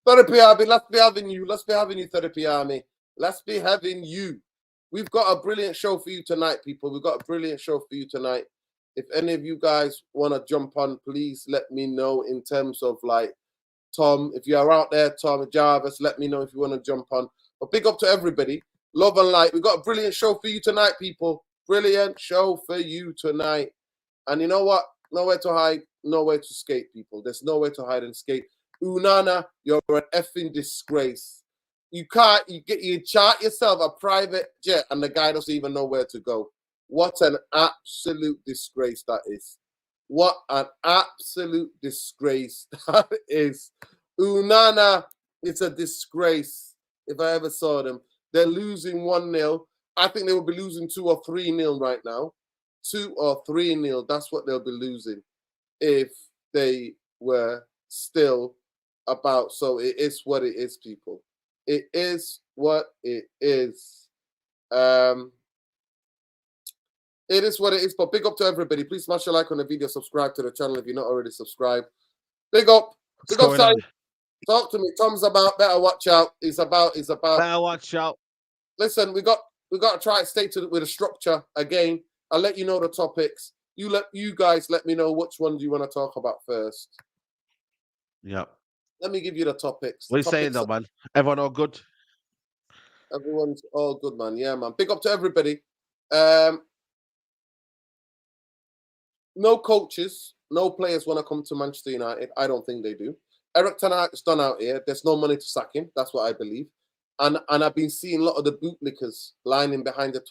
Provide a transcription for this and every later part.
Therapy Army, let's be having you. Let's be having you, Therapy Army. Let's be having you. We've got a brilliant show for you tonight, people. We've got a brilliant show for you tonight. If any of you guys want to jump on, please let me know in terms of like Tom. If you are out there, Tom, Jarvis, let me know if you want to jump on. But big up to everybody. Love and light. We've got a brilliant show for you tonight, people. Brilliant show for you tonight. And you know what? Nowhere to hide, nowhere to escape, people. There's nowhere to hide and escape. Onana, you're an effing disgrace. You chart yourself a private jet and the guy doesn't even know where to go. What an absolute disgrace that is. What an absolute disgrace that is. Onana, it's a disgrace if I ever saw them. They're losing 1-0. I think they will be losing 2 or 3-0 right now. 2 or 3-0. That's what they'll be losing if they were still about. So it is what it is, people. It is what it is. It is what it is. But big up to everybody. Please smash a like on the video. Subscribe to the channel if you're not already subscribed. Big up. Big up, Simon. Talk to me. Tom's about better watch out. It's about better watch out. Listen, we got to try and stay with a structure again. I'll let you know the topics. You guys let me know which one do you want to talk about first. Yeah. Let me give you the topics. What are you saying though, man? Everyone all good? Everyone's all good, man. Yeah, man. Big up to everybody. No coaches, no players want to come to Manchester United. I don't think they do. Eric Tenhag is done out here. There's no money to sack him. That's what I believe. And I've been seeing a lot of the bootlickers lining behind the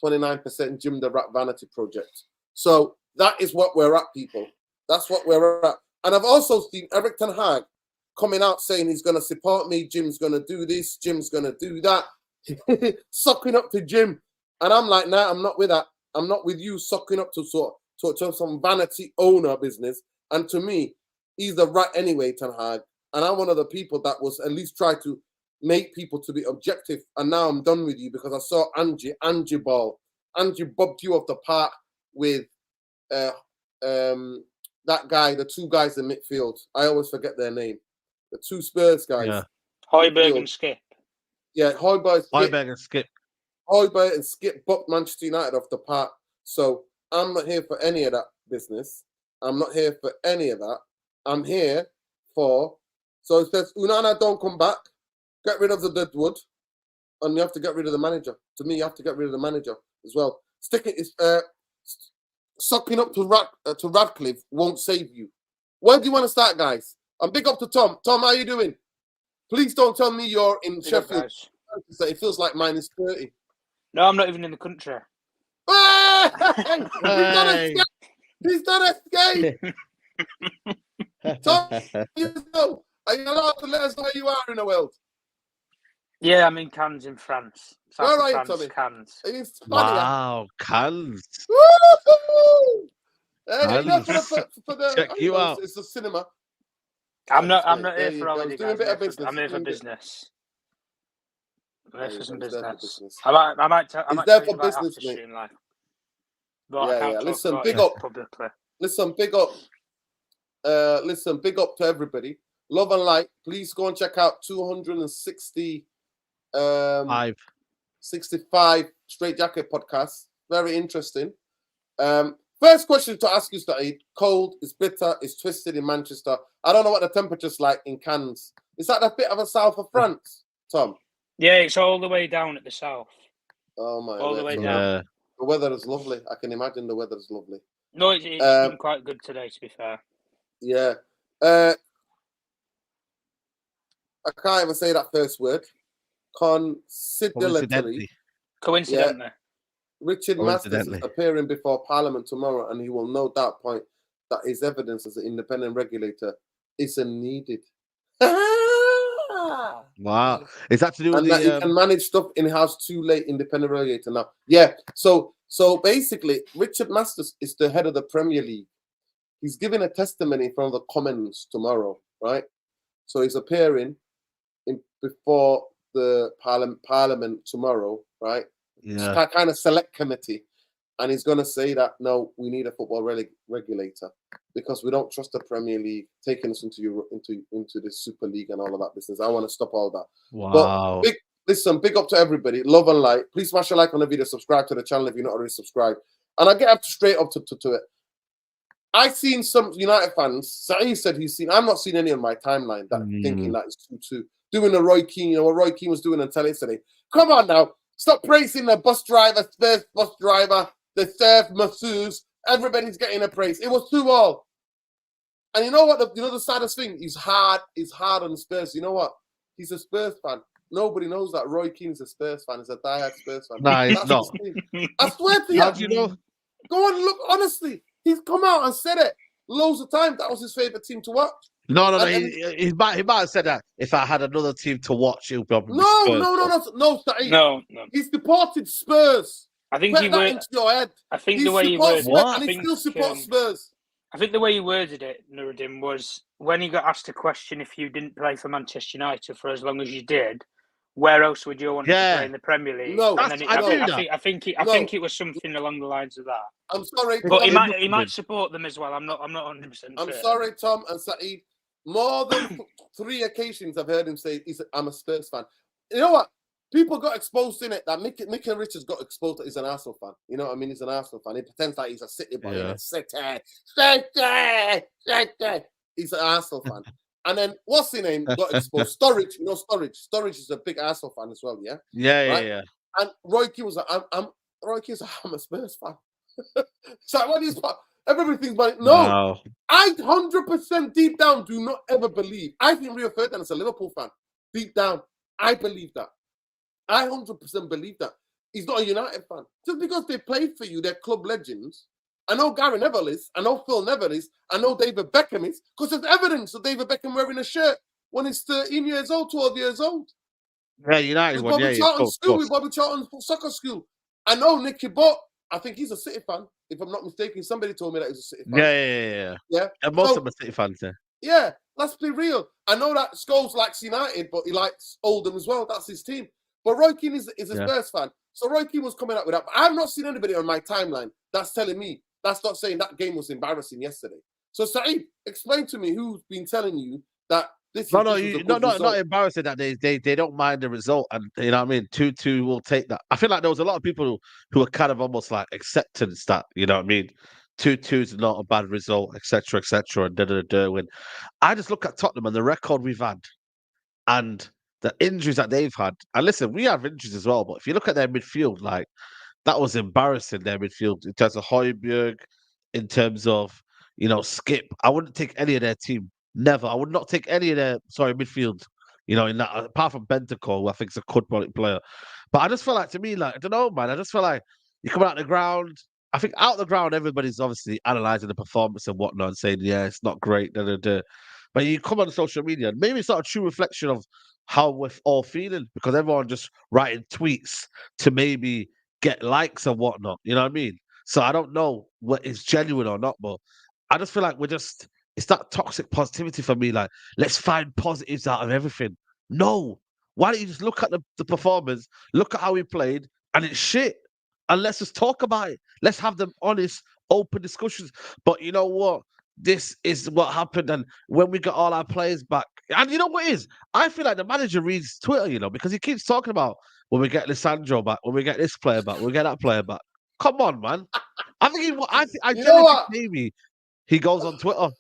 29% Jim the Rat Vanity project. So that is what we're at, people. That's what we're at. And I've also seen Eric Tenhag coming out saying he's going to support me. Jim's going to do this. Jim's going to do that. Sucking up to Jim. And I'm like, nah, I'm not with that. I'm not with you sucking up to some vanity owner business. And to me, he's the rat anyway, Tenhag. And I'm one of the people that was at least try to make people to be objective. And now I'm done with you because I saw Angie Ball. Angie bobbed you off the park with that guy, the 2 guys in midfield. I always forget their name. The 2 Spurs guys. Yeah. Højbjerg and Skip. Yeah, Højbjerg and Skip. Højbjerg and Skip booked Manchester United off the park. So I'm not here for any of that business. I'm not here for any of that. I'm here for... So it says, Onana, don't come back. Get rid of the deadwood. And you have to get rid of the manager. To me, you have to get rid of the manager as well. Sucking up to Ratcliffe won't save you. Where do you want to start, guys? And big up to Tom. Tom, how you doing? Please don't tell me you're in Sheffield. It feels like -30. No, I'm not even in the country. Hey! He's done escape. Tom, are you allowed to let us know where you are in the world? Yeah, I'm in Cannes in France. Where are you, France, Tommy? Cannes. Wow, Cannes. Hey, check you out. It's a cinema. I'm not here for holiday, doing a bit of business. I'm here for business. I'm here for some business. He's I might tell you about business, after mate. stream, like. But I can't talk Listen, about big it up. publicly. Listen, big up. Big up to everybody. Love and light. Please go and check out 65 Straight Jacket podcast. Very interesting. First question to ask you, Saeed. Cold, it's bitter, it's twisted in Manchester. I don't know what the temperature's like in Cannes. Is that a bit of a south of France, Tom? Yeah, it's all the way down at the south. Oh my! All the way down. The weather is lovely. I can imagine the weather is lovely. No, it's been quite good today, to be fair. Yeah. I can't even say that first word. Coincidentally. Yeah. Richard Masters is appearing before Parliament tomorrow, and he will no doubt point that his evidence as an independent regulator isn't needed. Wow. Is that to do with that he can manage stuff in-house too late, independent regulator now. Yeah. So basically, Richard Masters is the head of the Premier League. He's giving a testimony in front of the Commons tomorrow, right? So he's appearing before the Parliament tomorrow, right? Yeah. Kind of select committee. and he's going to say that, no, we need a football regulator because we don't trust the Premier League taking us into the Super League and all of that business. I want to stop all that. Wow. But big up to everybody. Love and light. Please smash a like on the video. Subscribe to the channel if you're not already subscribed. And I get up straight up to it. I've seen some United fans. Saeed said he's seen. I'm not seen any on my timeline that thinking that it's 2-2. Doing the Roy Keane, what Roy Keane was doing on telly today. Come on now. Stop praising the bus driver, Spurs bus driver, the third masseuse. Everybody's getting a praise. It was 2-2. And you know what? The saddest thing? He's hard on the Spurs. You know what? He's a Spurs fan. Nobody knows that Roy Keane's a Spurs fan. He's a diehard Spurs fan. Nah, he's not. I swear to you. How do you know? Go on, look, honestly. He's come out and said it loads of times. That was his favourite team to watch. No. He might have said that if I had another team to watch, it would probably be Spurs. No, Saeed. No. He's supported Spurs. I think Put that into your head. I think the way he worded it, and he still supports Spurs. I think the way he worded it, Nuruddin, was when he got asked a question if you didn't play for Manchester United for as long as you did, where else would you want to play in the Premier League? No, and then I think it was something along the lines of that. I'm sorry, but he might support them as well. I'm not 100%. I'm sorry, Tom and Saeed. More than 3 occasions I've heard him say I'm a Spurs fan. You know what? People got exposed in it that Mick Richards got exposed that he's an Arsenal fan. You know what I mean? He's an Arsenal fan. He pretends like he's a City boy. Yeah. City. He's an Arsenal fan. And then what's his name got exposed? Sturridge. You know Sturridge. Sturridge is a big Arsenal fan as well. Yeah. Yeah. And Roy Keane was like, I'm a Spurs fan. So what is everything's like no. I 100% deep down do not ever believe. I think Rio Ferdinand is a Liverpool fan. Deep down, I believe that. I 100% believe that. He's not a United fan. Just because they played for you, they're club legends. I know Gary Neville is. I know Phil Neville is. I know David Beckham is. Because there's evidence of David Beckham wearing a shirt when he's 13 years old, 12 years old. Yeah, United with Bobby Charlton's school, with Bobby Charlton's soccer school. I know Nicky Butt. I think he's a City fan. If I'm not mistaken, somebody told me that he's a City fan. Yeah. And most of them are City fans, yeah. Yeah, let's be real. I know that Scholes likes United, but he likes Oldham as well. That's his team. But Roy Keane is a Spurs fan. So Roy Keane was coming up with that. But I've not seen anybody on my timeline that's telling me, that's not saying that game was embarrassing yesterday. So Saeed, explain to me who's been telling you that this is not embarrassing that they don't mind the result, and you know what I mean. 2-2 will take that. I feel like there was a lot of people who are kind of almost like acceptance that, you know what I mean. 2-2 is not a bad result, etc., and when I just look at Tottenham and the record we've had, and the injuries that they've had. And listen, we have injuries as well, but if you look at their midfield, like that was embarrassing. Their midfield in terms of Højbjerg, in terms of Skip. I wouldn't take any of their team. Never. I would not take any of their midfield. In that, apart from Bentancur, who I think is a good quality player. But I just feel like, to me, like, I don't know, man. I just feel like you come out the ground. I think out the ground, everybody's obviously analysing the performance and whatnot and saying, yeah, it's not great. But you come on social media, and maybe it's not a true reflection of how we're all feeling, because everyone just writing tweets to maybe get likes and whatnot. You know what I mean? So I don't know what is genuine or not, but I just feel like it's that toxic positivity for me. Like, let's find positives out of everything. No. Why don't you just look at the performance, look at how we played, and it's shit. And let's just talk about it. Let's have them honest, open discussions. But you know what? This is what happened. And when we got all our players back, and you know what it is? I feel like the manager reads Twitter, because he keeps talking about when we get Lissandro back, when we get this player back, when we get that player back. Come on, man. I think I genuinely think maybe he goes on Twitter.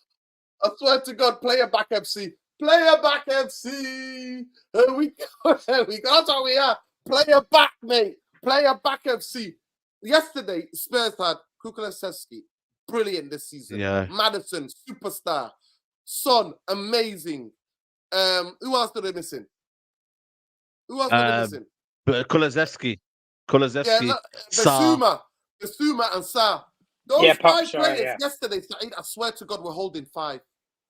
I swear to God, player back FC. Player back FC. Here we go. That's how we are. Player back, mate. Player back FC. Yesterday, Spurs had Kukuleseski. Brilliant this season. Yeah. Maddison, superstar. Son, amazing. Who else are they missing? But Kulusevski. Yeah, Basuma and Sa. Those 5 players yesterday, Saeed, I swear to God, we're holding 5.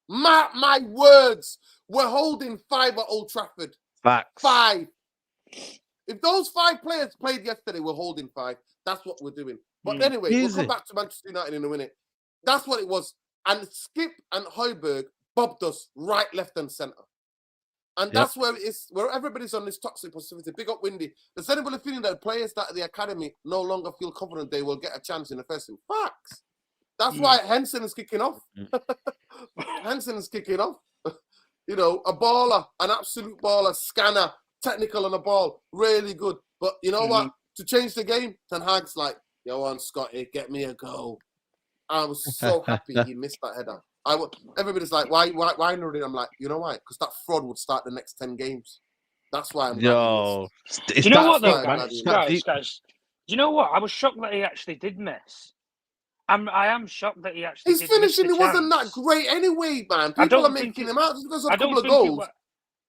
My words, we're holding 5 at Old Trafford. Facts. 5. If those 5 players played yesterday, we're holding 5. That's what we're doing. But anyway, we'll come back to Manchester United in a minute. That's what it was. And Skip and Højbjerg bobbed us right, left, and centre. And that's where it's where everybody's on this toxic positivity. Big up Windy. There's anybody feeling that players that at the academy no longer feel confident they will get a chance in the first team. Facts. That's why Henson is kicking off. Henson is kicking off. You know, a baller, an absolute baller, scanner, technical on the ball, really good. But you know what? To change the game, Tenhag's like, yo, on Scotty, get me a goal. I was so happy he missed that header. Everybody's like, why Nuruddin? I'm like, you know why? Because that fraud would start the next 10 games. That's why I'm Yo, do you know what though, guys? Do you know what? I was shocked that he actually did miss. I am shocked that he actually His finishing it wasn't that great anyway, man. People are making him out just because of a couple of goals.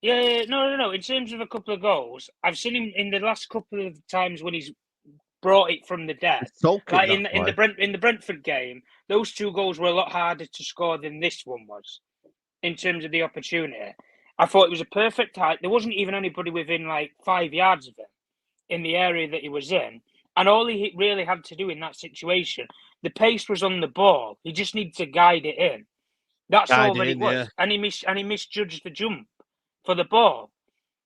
No. In terms of a couple of goals, I've seen him in the last couple of times when he's brought it from the dead. Like in the Brentford game, those 2 goals were a lot harder to score than this one was. In terms of the opportunity, I thought it was a perfect height. There wasn't even anybody within like 5 yards of him in the area that he was in, and all he really had to do in that situation, the pace was on the ball. He just needed to guide it in. That's all that it was, yeah. and he misjudged the jump for the ball.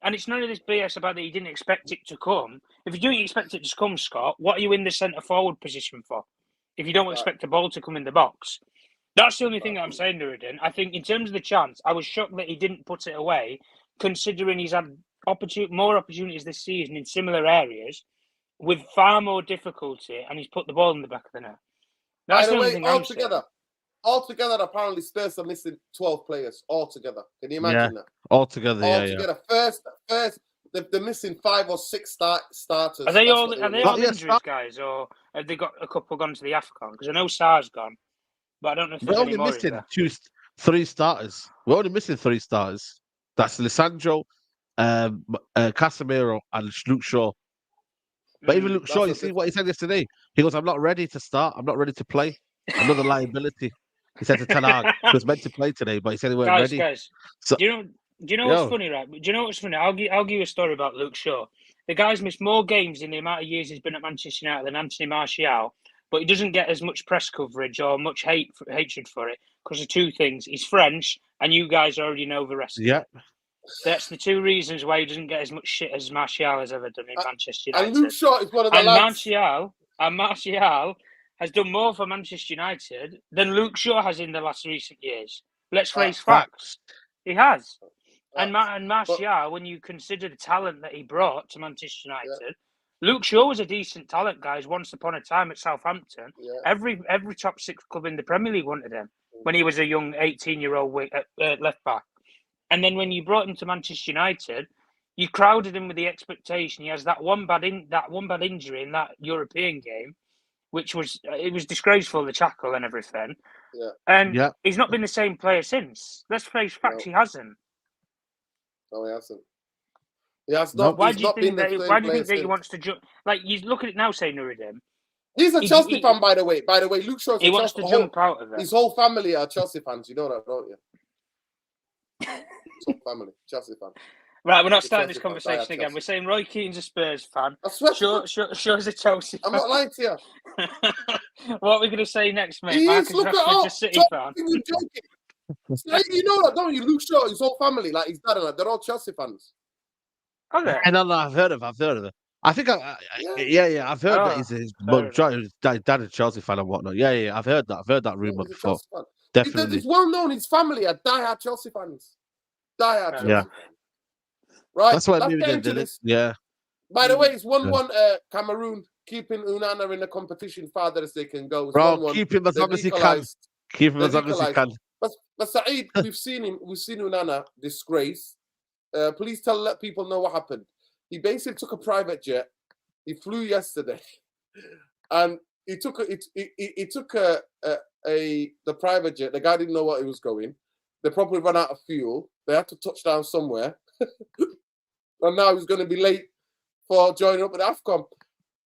And it's none of this BS about that he didn't expect it to come. If you don't expect it to come, Scott, what are you in the centre forward position for? If you don't expect the ball to come in the box. That's the only thing that I'm saying, Nuruddin. I think in terms of the chance, I was shocked that he didn't put it away, considering he's had more opportunities this season in similar areas with far more difficulty, and he's put the ball in the back of the net. That's the only thing I'm saying. Altogether, apparently Spurs are missing 12 players altogether. Can you imagine that? Altogether. First, they're missing 5 or 6 starters. Are they all injuries, guys, or have they got a couple gone to the AFCON? Because I know Sar's gone, but I don't know if there's any more. We're only missing 3 starters. We're only missing 3 starters. That's Lisandro, Casemiro, and Luke Shaw. But even Luke Shaw, you see what he said yesterday? He goes, I'm not ready to start. I'm not ready to play. Another liability. He said to Tenhag, he was meant to play today, but he said he weren't ready. Guys, so, do you know what's funny, right? Do you know what's funny? I'll give you a story about Luke Shaw. The guy's missed more games in the amount of years he's been at Manchester United than Anthony Martial, but he doesn't get as much press coverage or much hatred for it because of 2 things. He's French, and you guys already know the rest of it. That's the 2 reasons why he doesn't get as much shit as Martial has ever done in Manchester United. And Luke Shaw is one of the lads. Martial has done more for Manchester United than Luke Shaw has in the last recent years. Let's face facts. He has. And Martial, when you consider the talent that he brought to Manchester United, Luke Shaw was a decent talent, guys, once upon a time at Southampton. Yeah. Every top 6 club in the Premier League wanted him when he was a young 18-year-old left back. And then when you brought him to Manchester United, you crowded him with the expectation he has that one bad injury in that European game, which was disgraceful, the tackle and everything. Yeah. And he's not been the same player since. Let's face facts, he hasn't. No, he hasn't. He has not. Why do you think that he wants to jump? Like, you look at it now, say Nuruddin. He's a Chelsea fan, by the way. Luke Shaw. He wants to jump out of it. His whole family are Chelsea fans. You know that, don't you? His whole family, Chelsea fan. Right, we're not starting this conversation again. We're saying Roy Keane's a Spurs fan. I swear. Shaw's a Chelsea fan. I'm not lying to you. What are we going to say next, mate? He Marcus is, look Rashford's a City fan. You're joking. You know that, don't you? Luke Shaw, his whole family, like his dad and that, they're all Chelsea fans. Okay. No, I've heard of it. I think, I've heard that his dad is a Chelsea fan and whatnot. Yeah, I've heard that. I've heard that rumor before. Definitely. It's well known. His family are diehard Chelsea fans. Chelsea fans. Right. That's why I did it. Yeah. By the way, it's 1-1 Cameroon, keeping Onana in the competition farther as they can go. It's Bro, 1-1. keep him as long as he can. Keep him as long as he can. But Saeed, we've seen Onana disgrace. Please let people know what happened. He basically took a private jet. He flew yesterday, and he took the private jet. The guy didn't know what he was going. They probably ran out of fuel. They had to touch down somewhere, and now he's going to be late for joining up with AFCON.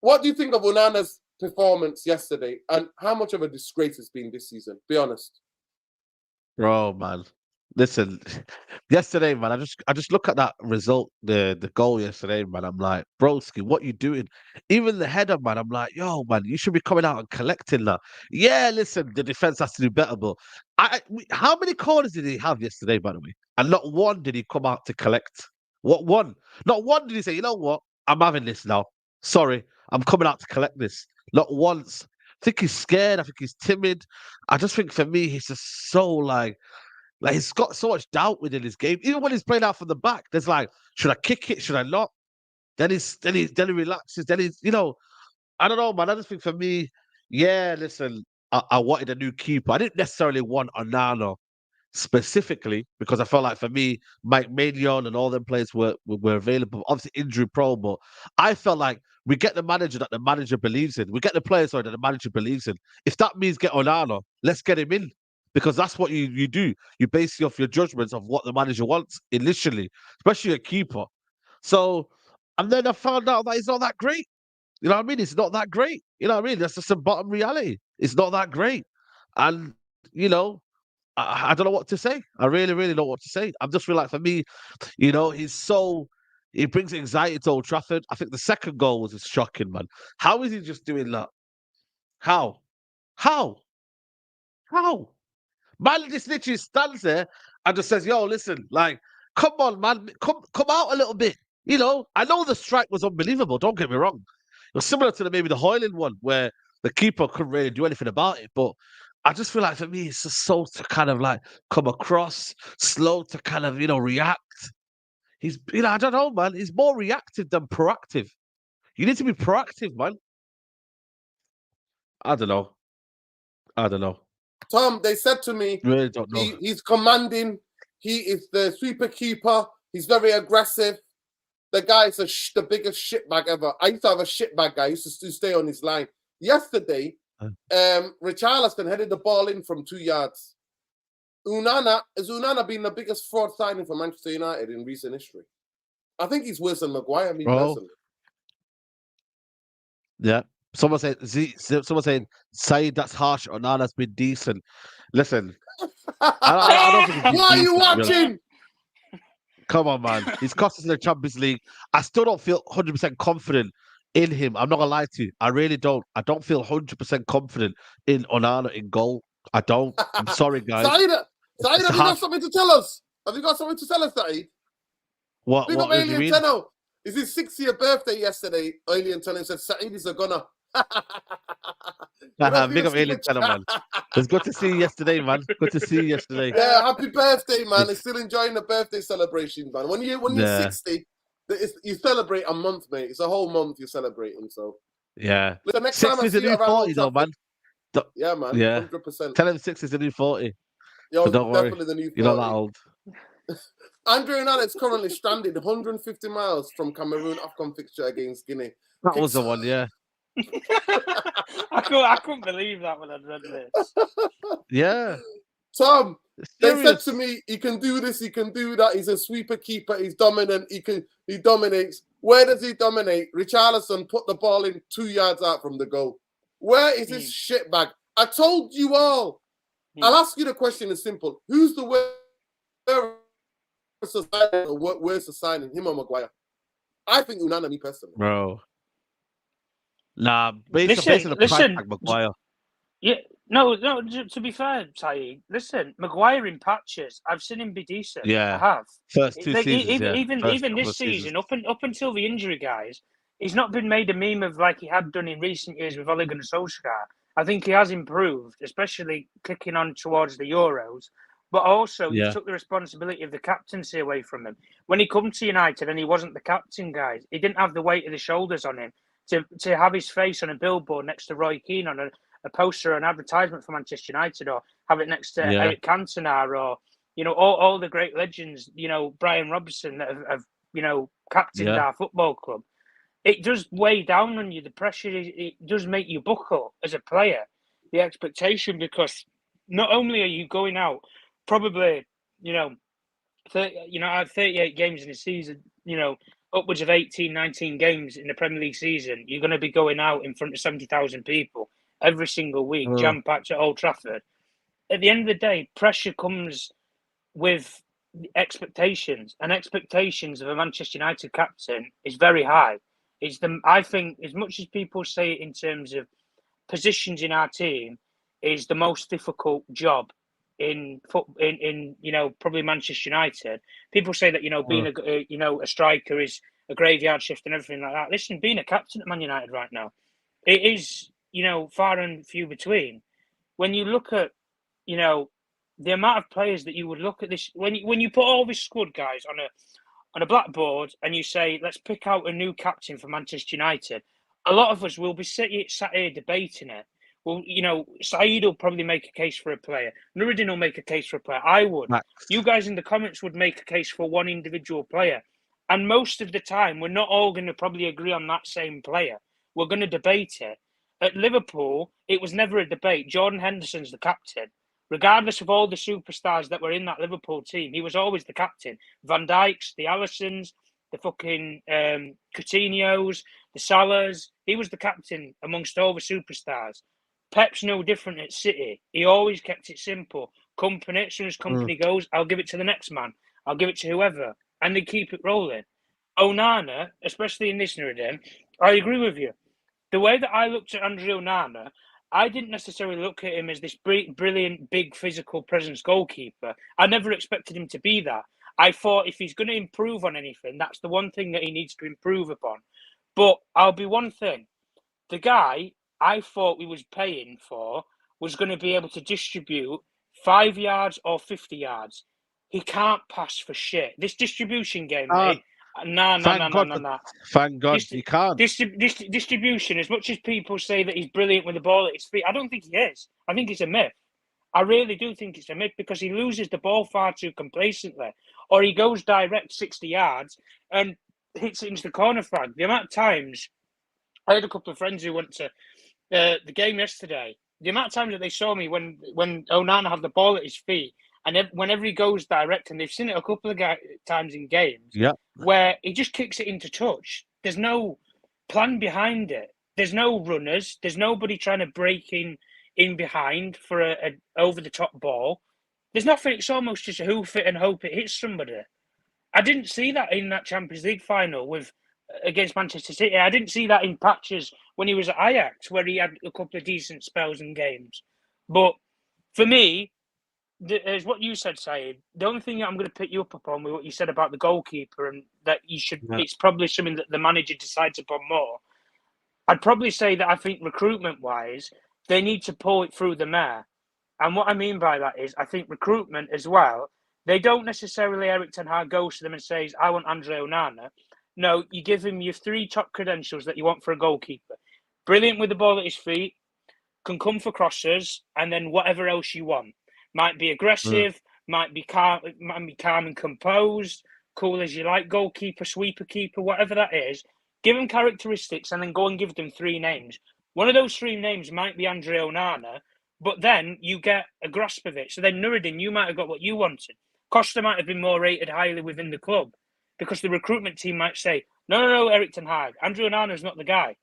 What do you think of Onana's performance yesterday, and how much of a disgrace it's been this season? Be honest. Oh man, Listen, yesterday, man, I just look at that result, the goal yesterday, man. I'm like, broski, what you doing? Even the header, man. I'm like, yo, man, you should be coming out and collecting that. Yeah, listen, the defense has to do better, but how many corners did he have yesterday, by the way? And not one did he come out to collect. What one? Not one did he say, you know what? I'm having this now. Sorry, I'm coming out to collect this. Not once. I think he's scared. I think he's timid. I just think for me, he's just so like he's got so much doubt within his game. Even when he's playing out from the back, there's like, should I kick it? Should I not? Then he relaxes. Then he's, I don't know, man. I just think for me, yeah, listen, I wanted a new keeper. I didn't necessarily want Onana specifically because I felt like for me, Mike Maignan and all them players were available. Obviously injury prone, but I felt like we get the manager that the manager believes in. We get the players that the manager believes in. If that means get Onana, let's get him in. Because that's what you do. You base off your judgments of what the manager wants initially, especially a keeper. So, and then I found out that he's not that great. You know what I mean? It's not that great. You know what I mean? That's just a bottom reality. It's not that great. And, I don't know what to say. I really, really don't know what to say. I just feel like for me, he brings anxiety to Old Trafford. I think the second goal was just shocking, man. How is he just doing that? How? How? How? Man just literally stands there and just says, yo, listen, like, come on, man, come out a little bit. I know the strike was unbelievable, don't get me wrong. It was similar to maybe the Hoyland one where the keeper couldn't really do anything about it. But I just feel like for me, it's just so to kind of like come across, slow to kind of, react. He's, I don't know, man. He's more reactive than proactive. You need to be proactive, man. I don't know. Tom, they said to me, really don't know. He's commanding. He is the sweeper keeper. He's very aggressive. The guy's the biggest shitbag ever. I used to have a shitbag guy. I used to stay on his line. Yesterday, Richarlison headed the ball in from 2 yards. Onana been the biggest fraud signing for Manchester United in recent history? I think he's worse than Maguire, personally. Yeah. Someone saying, Said, that's harsh. Onana's been decent. Listen, I don't think What are you watching? Really. Come on, man. He's cost us in the Champions League. I still don't feel 100% confident in him. I'm not going to lie to you. I really don't. I don't feel 100% confident in Onana in goal. I don't. I'm sorry, guys. Said, have you got something to tell us? Have you got something to tell us, Said? What do you mean? Tenhag. It's his 60th birthday yesterday. Alien Tenhag said, Said is a gunner. Big up Alien Tenhag, man. It's good to see you yesterday, man. Good to see you yesterday. Yeah, happy birthday, man. I'm still enjoying the birthday celebration, man. When you're 60, you celebrate a month, mate. It's a whole month you're celebrating. So yeah. The next time I see you around 40, though, man. Yeah, man. Yeah. 100%. Tell him 6 is the new 40. Yo, so don't definitely worry. the new 40. You're not that old. Andre Onana is currently stranded 150 miles from Cameroon AFCON fixture against Guinea. That was the one, yeah. I couldn't believe that when I read this. Yeah. Tom, they said to me, he can do this, he can do that. He's a sweeper keeper. He's dominant. He dominates. Where does he dominate? Richarlison put the ball in 2 yards out from the goal. Where is this shitbag? I told you all. I'll ask you the question. It's simple. Who's the worst signing, him or Maguire? I think Onana, me personally. Bro. Nah, based on the price tag, Maguire. Yeah, no. To be fair, Saeed, listen, Maguire in patches. I've seen him be decent. Yeah, I have. First 2 seasons. Even this season, up until the injury, guys, he's not been made a meme of like he had done in recent years with Ole Gunnar Solskjaer. I think he has improved, especially kicking on towards the Euros. But also, he took the responsibility of the captaincy away from him. When he come to United and he wasn't the captain, guys, he didn't have the weight of the shoulders on him to have his face on a billboard next to Roy Keane on a poster or an advertisement for Manchester United, or have it next to Eric Cantona, or all the great legends, Brian Robson that have captained our football club. It does weigh down on you. The pressure, it does make you buckle as a player. The expectation, because not only are you going out, probably, I had 38 games in a season, upwards of 18, 19 games in the Premier League season. You're going to be going out in front of 70,000 people every single week, jam-packed at Old Trafford. At the end of the day, pressure comes with expectations, and expectations of a Manchester United captain is very high. I think, as much as people say it in terms of positions in our team, is the most difficult job in probably Manchester United. People say that being a striker is a graveyard shift and everything like that. Listen, being a captain at Man United right now, it is far and few between. When you look at the amount of players that you would look at this, when you put all this squad guys on a blackboard and you say, let's pick out a new captain for Manchester United, a lot of us will be sat here debating it. Well, Saeed will probably make a case for a player. Nuruddin will make a case for a player. I would. Max. You guys in the comments would make a case for one individual player. And most of the time, we're not all going to probably agree on that same player. We're going to debate it. At Liverpool, it was never a debate. Jordan Henderson's the captain. Regardless of all the superstars that were in that Liverpool team, he was always the captain. Van Dijk's, the Alissons, the fucking Coutinho's, the Salahs. He was the captain amongst all the superstars. Pep's no different at City. He always kept it simple. Company, as soon as company goes, I'll give it to the next man. I'll give it to whoever. And they keep it rolling. Onana, especially in this Nuruddin, I agree with you. The way that I looked at Andre Onana, I didn't necessarily look at him as this brilliant, big physical presence goalkeeper. I never expected him to be that. I thought if he's going to improve on anything, that's the one thing that he needs to improve upon. But I'll be one thing. The guy I thought we was paying for was going to be able to distribute 5 yards or 50 yards. He can't pass for shit. This distribution game, mate. No. Thank God he can't. Distribution, as much as people say that he's brilliant with the ball at his feet, I don't think he is. I think it's a myth. I really do think it's a myth because he loses the ball far too complacently. Or he goes direct 60 yards and hits it into the corner flag. The amount of times, I had a couple of friends who went to the game yesterday. The amount of times that they saw me when Onana had the ball at his feet, and whenever he goes direct, and they've seen it a couple of times in games, where he just kicks it into touch. There's no plan behind it. There's no runners. There's nobody trying to break in behind for a over-the-top ball. There's nothing. It's almost just a hoof it and hope it hits somebody. I didn't see that in that Champions League final against Manchester City. I didn't see that in patches when he was at Ajax, where he had a couple of decent spells and games. But for me, as what you said, Saeed, the only thing that I'm going to pick you up upon with what you said about the goalkeeper and that it's probably something that the manager decides upon more. I'd probably say that I think recruitment-wise, they need to pull it through the mare. And what I mean by that is I think recruitment as well, they don't necessarily Erik Tenhag goes to them and says, I want Andre Onana. No, you give him your 3 top credentials that you want for a goalkeeper. Brilliant with the ball at his feet, can come for crosses, and then whatever else you want. Might be aggressive, might be calm and composed, cool as you like, goalkeeper, sweeper keeper, whatever that is. Give them characteristics and then go and give them 3 names. One of those 3 names might be Andre Onana, but then you get a grasp of it. So then Nuruddin, you might have got what you wanted. Costa might have been more rated highly within the club because the recruitment team might say, no, Erik ten Hag, Andre Onana's not the guy.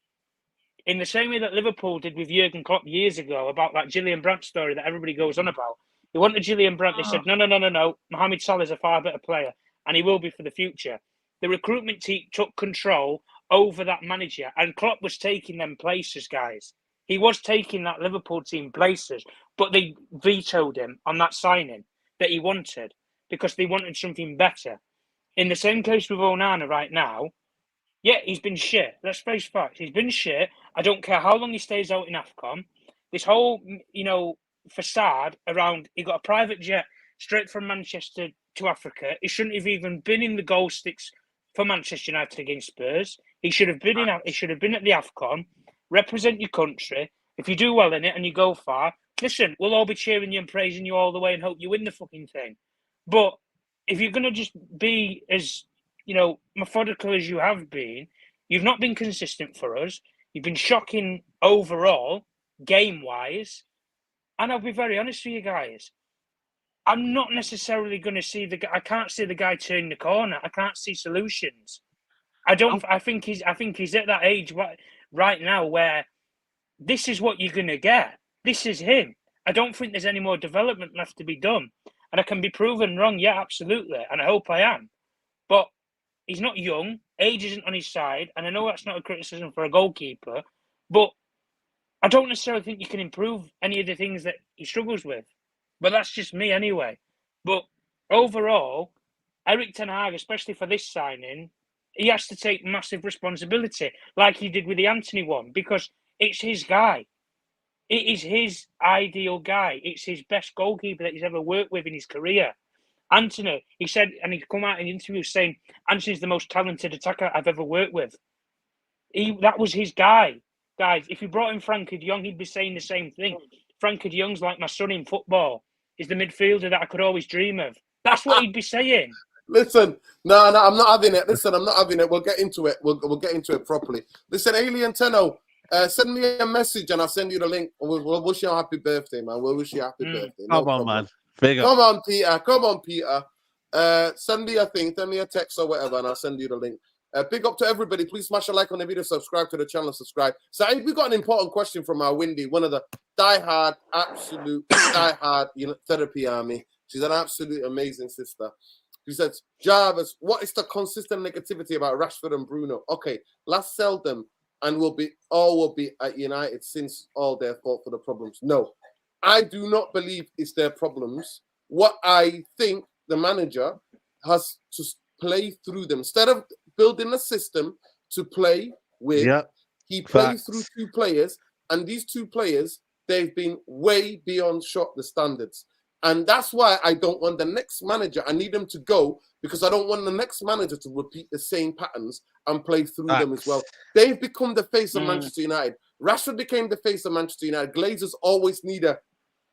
In the same way that Liverpool did with Jurgen Klopp years ago about that Gillian Brandt story that everybody goes on about. He wanted Gillian Brandt. They said, no. Mohamed Salah's a far better player, and he will be for the future. The recruitment team took control over that manager, and Klopp was taking them places, guys. He was taking that Liverpool team places, but they vetoed him on that signing that he wanted because they wanted something better. In the same case with Onana right now, yeah, he's been shit. Let's face facts. He's been shit. I don't care how long he stays out in AFCON. This whole, facade around he got a private jet straight from Manchester to Africa. He shouldn't have even been in the goal sticks for Manchester United against Spurs. He should have been at the AFCON. Represent your country. If you do well in it and you go far, listen, we'll all be cheering you and praising you all the way and hope you win the fucking thing. But if you're gonna just be as methodical as you have been, you've not been consistent for us. You've been shocking overall, game-wise. And I'll be very honest with you guys. I'm not necessarily going to see I can't see the guy turning the corner. I can't see solutions. I think he's at that age right now where this is what you're going to get. This is him. I don't think there's any more development left to be done. And I can be proven wrong, yeah, absolutely. And I hope I am. But he's not young. Age isn't on his side. And I know that's not a criticism for a goalkeeper. But I don't necessarily think you can improve any of the things that he struggles with. But that's just me anyway. But overall, Erik Tenhag, especially for this signing, he has to take massive responsibility, like he did with the Anthony one, because it's his guy. It is his ideal guy. It's his best goalkeeper that he's ever worked with in his career. Anthony, he said, and he'd come out in interviews saying, Anthony's the most talented attacker I've ever worked with. That was his guy. Guys, if you brought in Frankie de Jong, he'd be saying the same thing. Frankie de Jong's like my son in football. He's the midfielder that I could always dream of. That's what he'd be saying. Listen, no, I'm not having it. Listen, I'm not having it. We'll get into it. We'll get into it properly. Listen, Alien Tenno, send me a message and I'll send you the link. We'll wish you a happy birthday, man. We'll wish you a happy birthday. No Come on, problem. man. Big up. Come on, Peter. Come on, Peter. Send me a thing. Send me a text or whatever, and I'll send you the link. Big up to everybody. Please smash a like on the video, subscribe to the channel, subscribe. So we got an important question from our Windy, one of the absolute diehard, therapy army. She's an absolute amazing sister. She says, Jarvis, what is the consistent negativity about Rashford and Bruno? Okay, last sell them and will be at United since all their fault for the problems. No, I do not believe it's their problems. What I think the manager has to play through them. Instead of building a system to play with, he plays through two players, and these two players, they've been way beyond the standards. And that's why I don't want the next manager. I need them to go because I don't want the next manager to repeat the same patterns and play through them as well. They've become the face of Manchester United. Rashford became the face of Manchester United. Glazers always need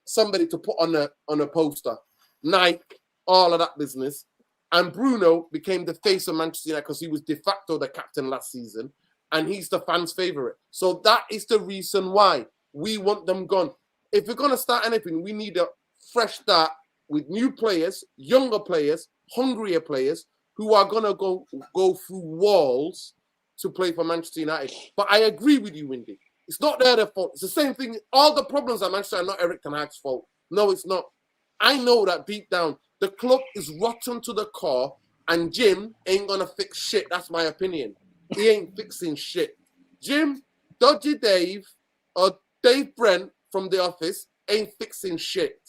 somebody to put on a poster. Nike, all of that business. And Bruno became the face of Manchester United because he was de facto the captain last season. And he's the fans' favourite. So that is the reason why we want them gone. If we're going to start anything, we need a fresh start with new players, younger players, hungrier players who are going to go through walls to play for Manchester United. But I agree with you, Windy. It's not their fault. It's the same thing. All the problems at Manchester are not Erik Ten Hag's fault. No, it's not. I know that deep down, the club is rotten to the core and Jim ain't going to fix shit. That's my opinion. He ain't fixing shit. Jim, Dodgy Dave, or Dave Brent from The Office ain't fixing shit.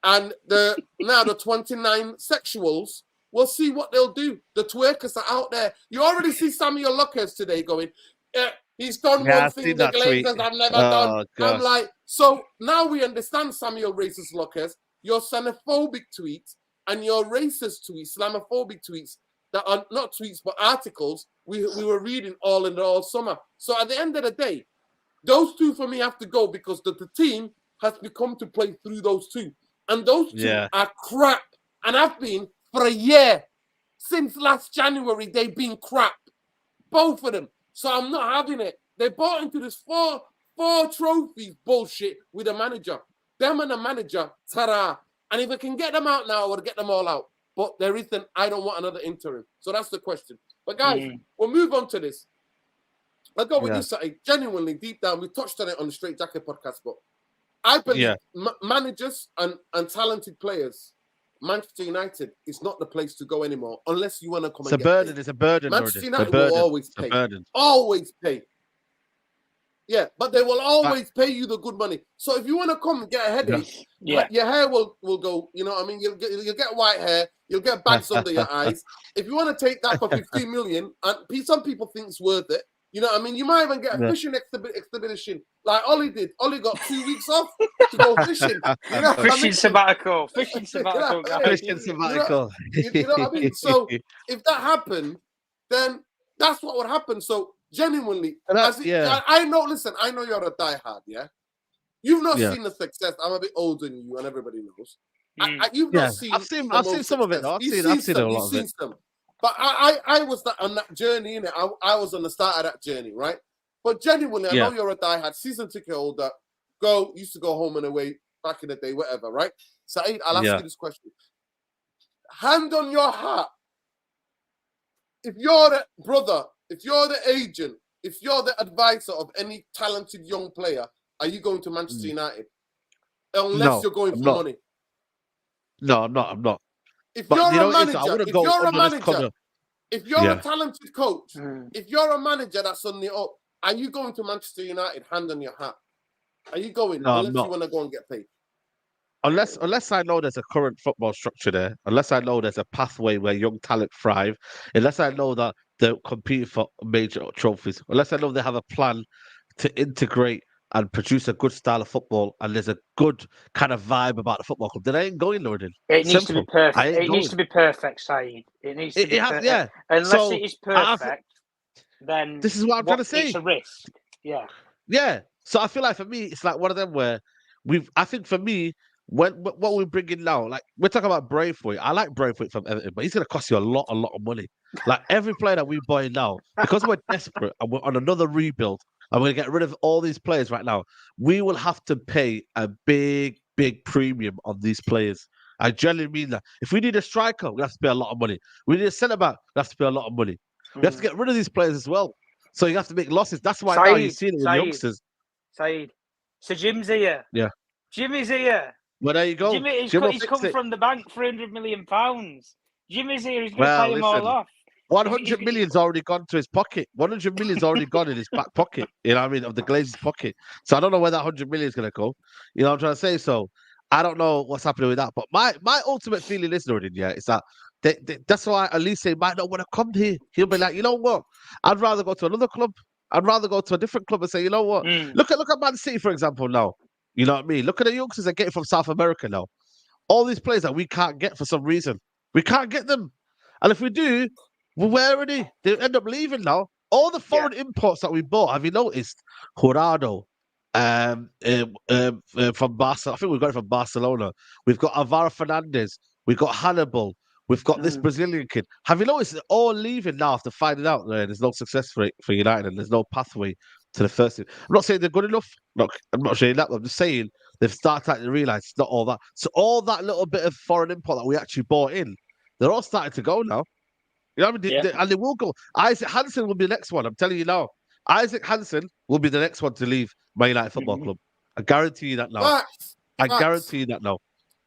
And now the 29 sexuals, we'll see what they'll do. The twerkers are out there. You already see Samuel Lockers today going, he's done one thing the Glazers have never done. Gosh. I'm like, so now we understand Samuel racist Lockers, your xenophobic tweets and your racist tweets, Islamophobic tweets that are not tweets but articles we were reading all summer. So at the end of the day, those two for me have to go because the team has become to play through those two. And those two are crap. And have been for a year. Since last January, they've been crap. Both of them. So I'm not having it. They bought into this four trophies bullshit with a manager. Them and a manager, ta-da. And if I can get them out now, I would get them all out. But there isn't. I don't want another interim. So that's the question. But guys, we'll move on to this. I'll go with you, Sati. Genuinely, deep down, we touched on it on the Straight Jacket podcast, but I believe managers and talented players, Manchester United is not the place to go anymore unless you want to come. It's a burden. Manchester United will always pay. Always pay. Yeah, but they will always pay you the good money. So if you want to come and get a headache, your hair will go. You know what I mean? You'll get white hair. You'll get bags under your eyes. If you want to take that for 15 million, and some people think it's worth it. You know what I mean? You might even get a fishing expedition like Ollie did. Ollie got 2 weeks off to go fishing. You know fishing sabbatical. Fishing sabbatical. Fishing sabbatical. You know what I mean? So if that happened, then that's what would happen. So genuinely, I know, listen, I know you're a diehard, yeah? You've not seen the success. I'm a bit older than you, and everybody knows. You've not seen I've seen some of it, though. I've seen a lot of it. But I was on that journey, innit? I was on the start of that journey, right? But genuinely, I know you're a diehard, season ticket holder, used to go home and away back in the day, whatever, right? Saeed, I'll ask you this question. Hand on your heart. If you're the brother, if you're the agent, if you're the advisor of any talented young player, are you going to Manchester United? Unless you're going for money. No, I'm not. I'm not. If But you're you know a what it is? I manager, wouldn't if go you're a under this manager, corner. if you're Yeah. a talented coach, if you're a manager that's on the up, are you going to Manchester United hand on your hat? Are you going No, I'm unless not. you want to go and get paid? Unless I know there's a current football structure there, unless I know there's a pathway where young talent thrive, unless I know that they're competing for major trophies, unless I know they have a plan to integrate and produce a good style of football, and there's a good kind of vibe about the football club, then I ain't going, Lordin. It needs to be perfect. I ain't It going. needs to be perfect, Saeed. It needs to be perfect. Yeah. Unless So, it is perfect, then this is what I'm trying to say. It's a risk. Yeah. Yeah. So I feel like for me, it's like one of them where I think for me, what we bring in now, like we're talking about Braithwaite. I like Braithwaite from Everton, but he's going to cost you a lot of money. Like every player that we buy now, because we're desperate and we're on another rebuild and we're going to get rid of all these players right now, we will have to pay a big premium on these players. I genuinely mean that. If we need a striker, we have to pay a lot of money. We need a centre back, we have to pay a lot of money. We have to get rid of these players as well. So you have to make losses. That's why now you've seen it with youngsters. Saeed. So Jim's here. Yeah. Jimmy's here. Well, there you go. He's come from the bank, £300 million. Jimmy's here. He's going to pay them all off. 100 million's already gone to his pocket. 100 million's already gone in his back pocket. You know what I mean? Of the Glazers' pocket. So I don't know where that 100 million is going to go. You know what I'm trying to say? So I don't know what's happening with that. But my ultimate feeling is, Nordin, yeah, is that that's why Elise might not want to come here. He'll be like, you know what? I'd rather go to another club. I'd rather go to a different club and say, you know what? Look at Man City, for example, now. You know what I mean? Look at the youngsters they're getting from South America now. All these players that we can't get for some reason. We can't get them. And if we do, well, where are they? They end up leaving now. All the foreign imports that we bought, have you noticed? Jurado, from Barcelona. I think we got it from Barcelona. We've got Alvaro Fernandez. We've got Hannibal. We've got this Brazilian kid. Have you noticed they're all leaving now after finding out there's no success rate for United and there's no pathway to the first team? I'm not saying they're good enough. Look, I'm not saying that. I'm just saying they've started to realise it's not all that. So all that little bit of foreign import that we actually bought in, they're all starting to go now. You know what I mean? And they will go. Isaac Hansen will be the next one. I'm telling you now. Isaac Hansen will be the next one to leave Man United Football Club. I guarantee you that now. I guarantee you that now.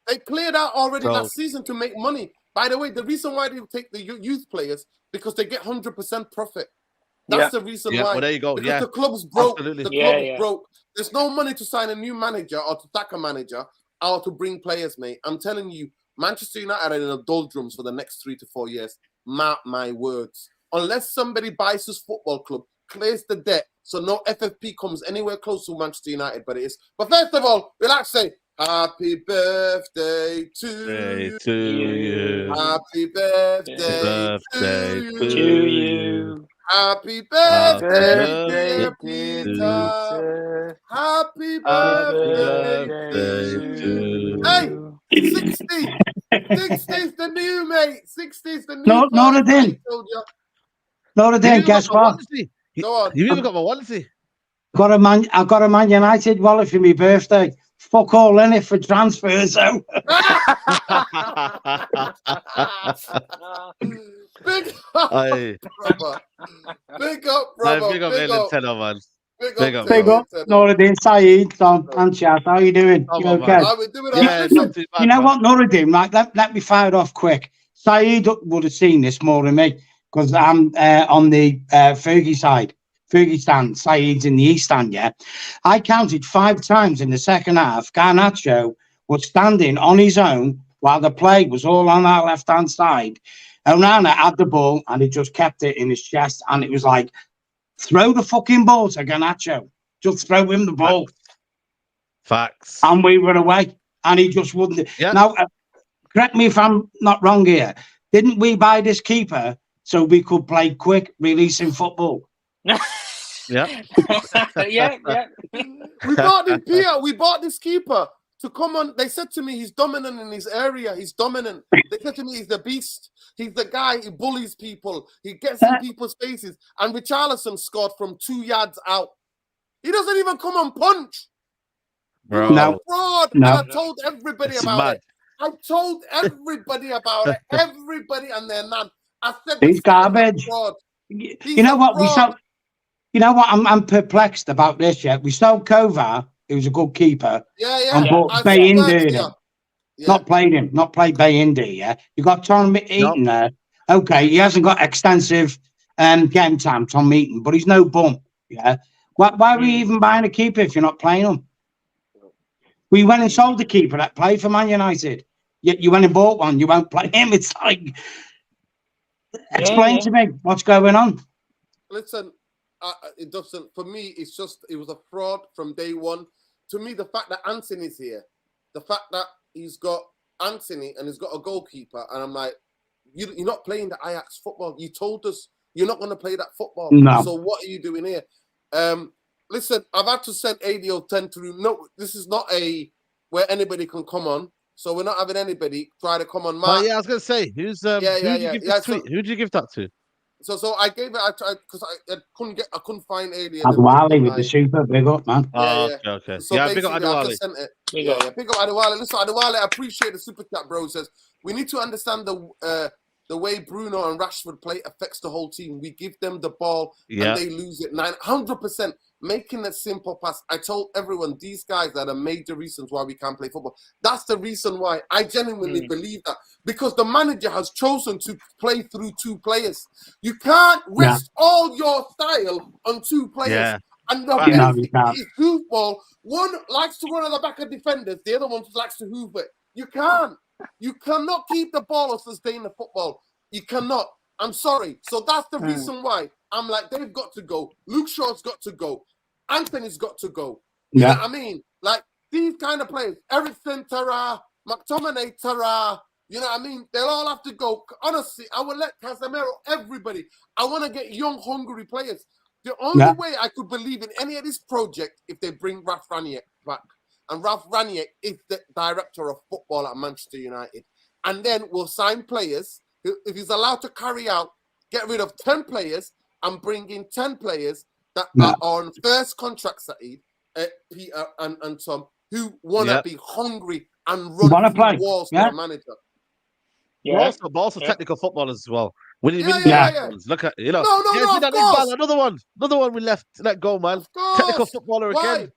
They cleared out already last season to make money. By the way, the reason why they take the youth players, because they get 100% profit. That's the reason why. Well, there you go. Because the club's broke. Absolutely. The club's broke. There's no money to sign a new manager or to sack a manager or to bring players, mate. I'm telling you, Manchester United are in the doldrums for the next 3 to 4 years. Mark my words. Unless somebody buys this football club, clears the debt, so no FFP comes anywhere close to Manchester United, but it is. But first of all, we like to say, happy birthday to you. Happy birthday to you. Happy birthday, dear Peter. Happy birthday to you. Hey, 60. 60's the new, mate. 60's the new. Not a day. Guess what? Go on. You even got my onesie. I've got a Man United wallet for my birthday. Fuck all in it for transfers, though. Big up, brother. Big up, brother. Big up, Nintendo, man. Big up, Nuruddin, Saeed, and chat. How you doing? You okay? You know what, Nuruddin? Like, let me fire it off quick. Saeed would have seen this more than me because I'm on the Fergie side. Fergie stand, Saeed's in the East stand, yeah. I counted 5 times in the second half. Garnacho was standing on his own while the play was all on our left-hand side. Onana had the ball and he just kept it in his chest, and it was like, throw the fucking ball to Garnacho. Just throw him the ball. Facts. And we were away, and he just wouldn't. Yeah. Now, correct me if I'm not wrong here. Didn't we buy this keeper so we could play quick, releasing football? Yeah. Yeah. We bought him, Pierre. We bought this keeper to come on. They said to me, he's dominant in his area. He's dominant. They said to me, he's the beast. He's the guy. He bullies people. He gets in people's faces. And Richarlison scored from 2 yards out. He doesn't even come on punch. Bro. No. Fraud. No. And I told everybody about it. I told everybody about it. Everybody and their man. I said he's garbage. Fraud. You know what? I'm perplexed about this. Yeah, we sold Kovar, who was a good keeper. Yeah. And bought Bayindir. Not played him. Not played Bayindi, yeah? You got Tom Eaton there. Okay, he hasn't got extensive game time, Tom Eaton, but he's no bum, yeah? Why are we even buying a keeper if you're not playing him? We went and sold the keeper that played for Man United. Yet you went and bought one, you won't play him. It's like, explain to me what's going on. Listen, it doesn't, for me, it was a fraud from day one. To me, the fact that Anthony's here, the fact that he's got Anthony and he's got a goalkeeper, and I'm like, you're not playing the Ajax football. You told us you're not going to play that football. No. So what are you doing here? Listen, I've had to send ADO 10 through. No, this is not where anybody can come on. So we're not having anybody try to come on. Mark. Oh, yeah, I was going to say, who's who did you give this tweet? Who did you give that to? So I gave it because I couldn't find Alien. Adewale with the super big up, man. Okay. So big up Adewale. I just sent it. Big up Adewale. Listen, Adewale, I appreciate the super chat, bro. Says we need to understand the way Bruno and Rashford play affects the whole team. We give them the ball and they lose it 900%. Making a simple pass. I told everyone these guys are the major reasons why we can't play football. That's the reason why I genuinely believe that, because the manager has chosen to play through two players. You can't rest all your style on two players. Yeah. And the is hoofball. One likes to run at the back of defenders. The other one likes to hoof it. You can't. You cannot keep the ball or sustain the football. You cannot. I'm sorry. So that's the reason why I'm like, they've got to go. Luke Shaw's got to go. Anthony's got to go. You know what I mean? Like, these kind of players, Ericsson, Tara, McTominay, Tara, you know what I mean? They'll all have to go. Honestly, I will let Casemiro, everybody. I want to get young, hungry players. The only way I could believe in any of this project if they bring Ralph Ranieri back. And Ralph Ranieri is the director of football at Manchester United. And then we'll sign players. If he's allowed to carry out, get rid of 10 players and bring in 10 players that are on first contracts, Saeed, Peter and Tom, who want to be hungry and run through walls for a manager. Yeah. But also technical footballers as well. We need Look at, you know. Another one we let go, man. Technical footballer again.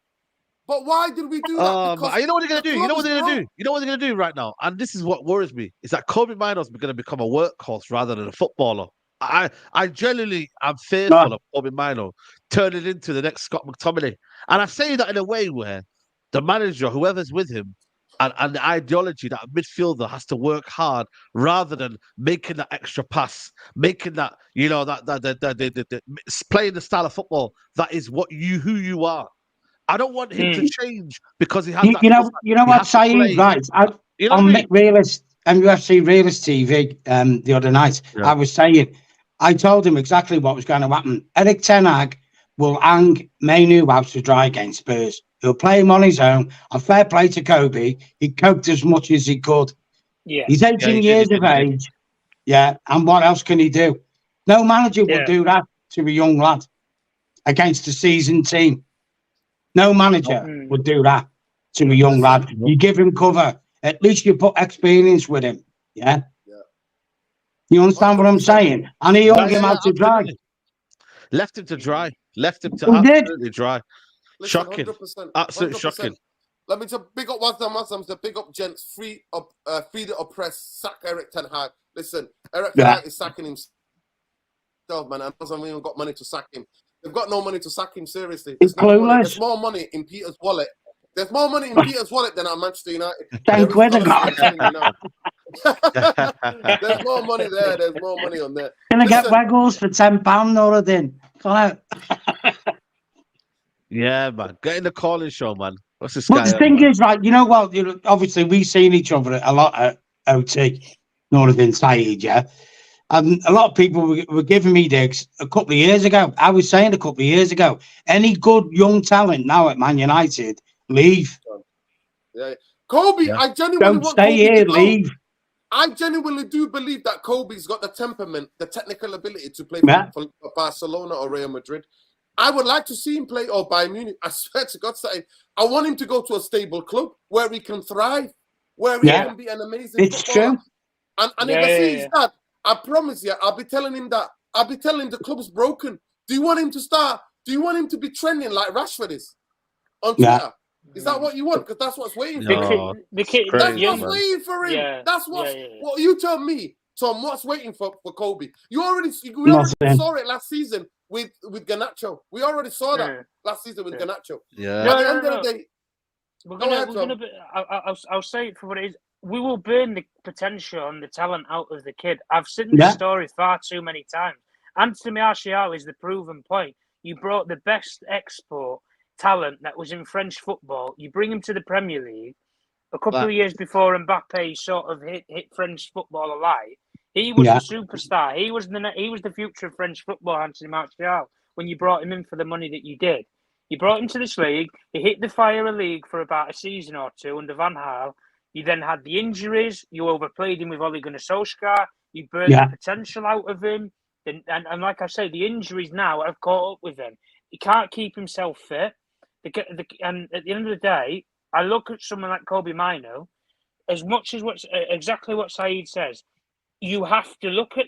But why did we do that? Because you know what they're going to do? You know what they're going to do? You know what they're going to do right now? And this is what worries me, is that Kobe Mino's going to become a workhorse rather than a footballer. I genuinely am fearful of Kobe Mino turning into the next Scott McTominay. And I say that in a way where the manager, whoever's with him, and the ideology that a midfielder has to work hard rather than making that extra pass, making that, you know, that playing the style of football that is who you are. I don't want him to change because he has that. You know what, Saeed, right? On McRealist, MUFC Realist TV the other night, I was saying, I told him exactly what was going to happen. Erik Tenhag will hang Mainu out to dry against Spurs. He'll play him on his own. A fair play to Kobe. He coped as much as he could. Yeah. He's 18 years of age. Yeah. And what else can he do? No manager would do that to a young lad against a seasoned team. No manager would do that to a young lad. You give him cover. At least you put experience with him. Yeah. You understand what I'm saying? And he hung him out to dry. Left him to dry. Left him to absolutely dry. Listen, shocking. 100%, Absolutely 100%. Shocking. Let me just big up Wasdam, to big up gents, free the oppressed, sack Erik Tenhag. Listen, Erik Tenhag is sacking himself, man. And hasn't even got money to sack him. They've got no money to sack him, seriously. There's more money in Peter's wallet. There's more money in Peter's wallet than at Manchester United. 10 quid a guy. There's more money there. There's more money on there. Can I get Waggles for £10 or a din? Come out. Yeah, man. Get in the calling show, man. What's this guy? But the thing is, right, you know what? Obviously, we've seen each other a lot at OT, Noradin Saeed, yeah? And a lot of people were giving me digs a couple of years ago. I was saying a couple of years ago, any good young talent now at Man United, leave. Yeah. Kobe, I genuinely don't stay here, leave. I genuinely do believe that Kobe's got the temperament, the technical ability to play for Barcelona or Real Madrid. I would like to see him play or Bayern Munich. I swear to God, I want him to go to a stable club where he can thrive, where he can be an amazing footballer. True. And if I see his dad, I promise you, I'll be telling him that. I'll be telling him the club's broken. Do you want him to start? Do you want him to be trending like Rashford is on Twitter? Is that what you want? Because that's what's waiting for him. That's what's waiting for him. Yeah. That's what's what you tell me, Tom. What's waiting for Kobe? We already saw it last season with Garnacho. We already saw that last season with Garnacho. Yeah. At the end of the day, I'll say it for what it is. We will burn the potential and the talent out of the kid. I've seen this story far too many times. Anthony Martial is the proven point. You brought the best export talent that was in French football. You bring him to the Premier League. A couple of years before Mbappe sort of hit French football alive, he was a superstar. He was the future of French football, Anthony Martial, when you brought him in for the money that you did. You brought him to this league. He hit the fire league for about a season or two under Van Gaal. You then had the injuries. You overplayed him with Ole Gunnar Solskjaer. You burned the potential out of him. And like I say, the injuries now have caught up with him. He can't keep himself fit. And at the end of the day, I look at someone like Kobe Mino, as much as exactly what Saeed says. You have to look at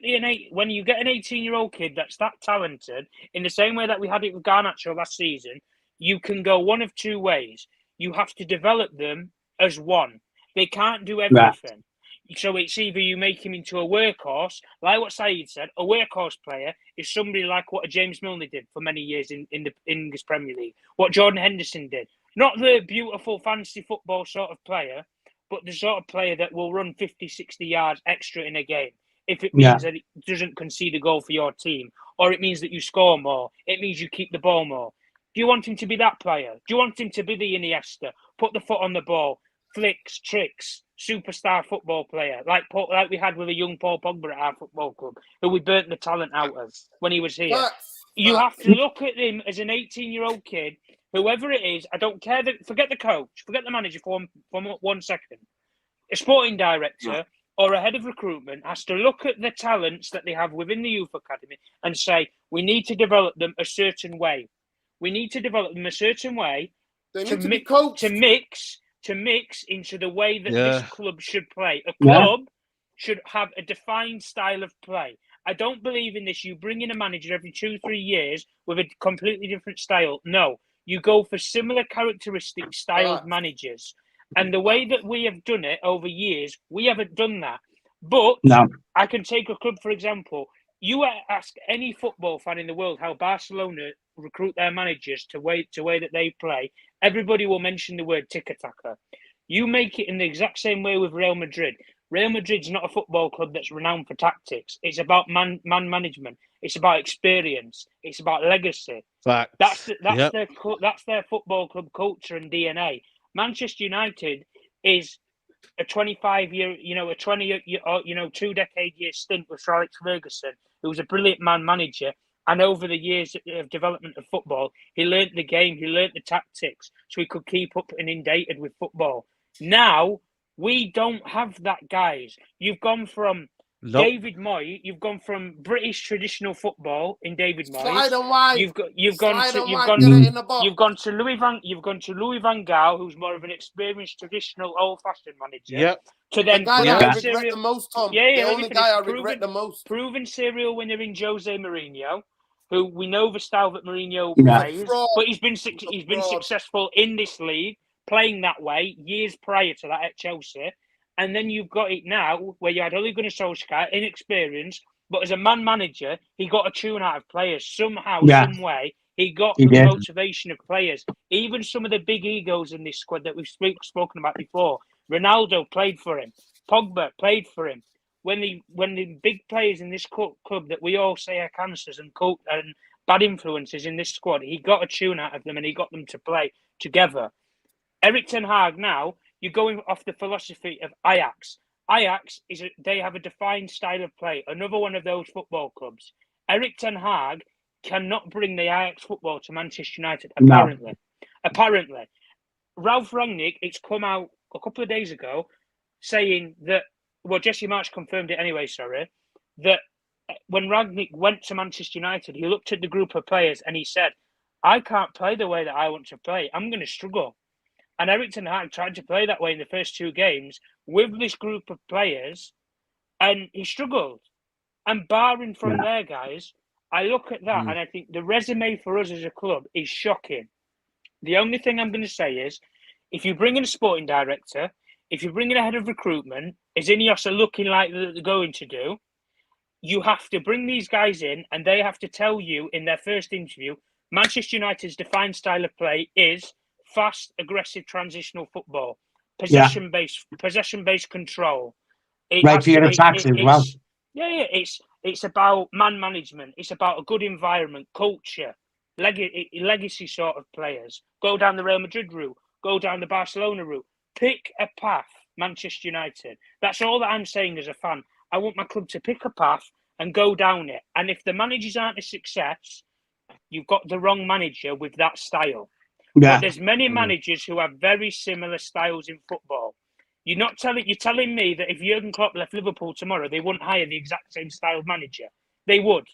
when you get an 18-year-old kid that's that talented, in the same way that we had it with Garnacho last season, you can go one of two ways. You have to develop them as one. They can't do everything. So it's either you make him into a workhorse, like what Saeed said, a workhorse player is somebody like what a James Milner did for many years in the English Premier League, what Jordan Henderson did. Not the beautiful fantasy football sort of player, but the sort of player that will run 50, 60 yards extra in a game if it means that it doesn't concede a goal for your team, or it means that you score more. It means you keep the ball more. Do you want him to be that player? Do you want him to be the Iniesta, put the foot on the ball, flicks, tricks, superstar football player, like we had with a young Paul Pogba at our football club, who we burnt the talent out of when he was here? You have to look at him as an 18-year-old kid, whoever it is. I don't care. Forget the coach, forget the manager for 1 second. A sporting director or a head of recruitment has to look at the talents that they have within the youth academy and say, we need to develop them a certain way. We need to develop them a certain way to mix into the way that this club should play. A club should have a defined style of play. I don't believe in this. You bring in a manager every 2-3 years with a completely different style. No, you go for similar characteristic styled managers. And the way that we have done it over years, we haven't done that. But I can take a club, for example. You ask any football fan in the world how Barcelona recruit their managers to way that they play. Everybody will mention the word tiki-taka. You make it in the exact same way with Real Madrid. Real Madrid's not a football club that's renowned for tactics. It's about man management. It's about experience. It's about legacy. Facts. That's their football club culture and DNA. Manchester United is a 25-year, a 20-year, 2-decade-year stint with Sir Alex Ferguson, who was a brilliant man manager. And over the years of development of football, he learnt the game, he learnt the tactics, so he could keep up and inundated with football. Now, we don't have that, guys. You've gone from David Moyes, you've gone from British traditional football in David Moyes. You've gone to Louis Van Gaal, who's more of an experienced traditional old-fashioned manager. Yep. To then the guy I regret the most, Tom. The only guy I regret the most. Proven serial winner in Jose Mourinho, who we know the style that Mourinho plays, but he's been successful in this league, playing that way years prior to that at Chelsea. And then you've got it now where you had Ole Gunnar Solskjaer, inexperienced, but as a man manager, he got a tune out of players somehow, some way. He got the motivation of players. Even some of the big egos in this squad that we've spoken about before. Ronaldo played for him. Pogba played for him. When the big players in this club that we all say are cancers and bad influences in this squad, he got a tune out of them and he got them to play together. Erik Ten Hag now, you're going off the philosophy of Ajax. Ajax they have a defined style of play. Another one of those football clubs. Erik Ten Hag cannot bring the Ajax football to Manchester United. Apparently, Ralph Rangnick, it's come out a couple of days ago, saying that. Well, Jesse Marsch confirmed it anyway. That when Rangnick went to Manchester United, he looked at the group of players and he said, "I can't play the way that I want to play. I'm going to struggle." And Erik Ten Hag tried to play that way in the first 2 games with this group of players, and he struggled. And barring from there, guys, I look at that and I think the resume for us as a club is shocking. The only thing I'm going to say is, If you bring in a sporting director, if you bring in a head of recruitment, as Ineos are looking like they're going to do, you have to bring these guys in and they have to tell you in their first interview, Manchester United's defined style of play is fast, aggressive, transitional football, possession-based control. Right for your attacks as well. Yeah, it's about man management. It's about a good environment, culture, legacy sort of players. Go down the Real Madrid route. Go down the Barcelona route. Pick a path, Manchester United. That's all that I'm saying as a fan. I want my club to pick a path and go down it. And if the managers aren't a success, you've got the wrong manager with that style. Yeah. But there's many managers who have very similar styles in football. You're telling me that if Jurgen Klopp left Liverpool tomorrow, they wouldn't hire the exact same style manager. They would.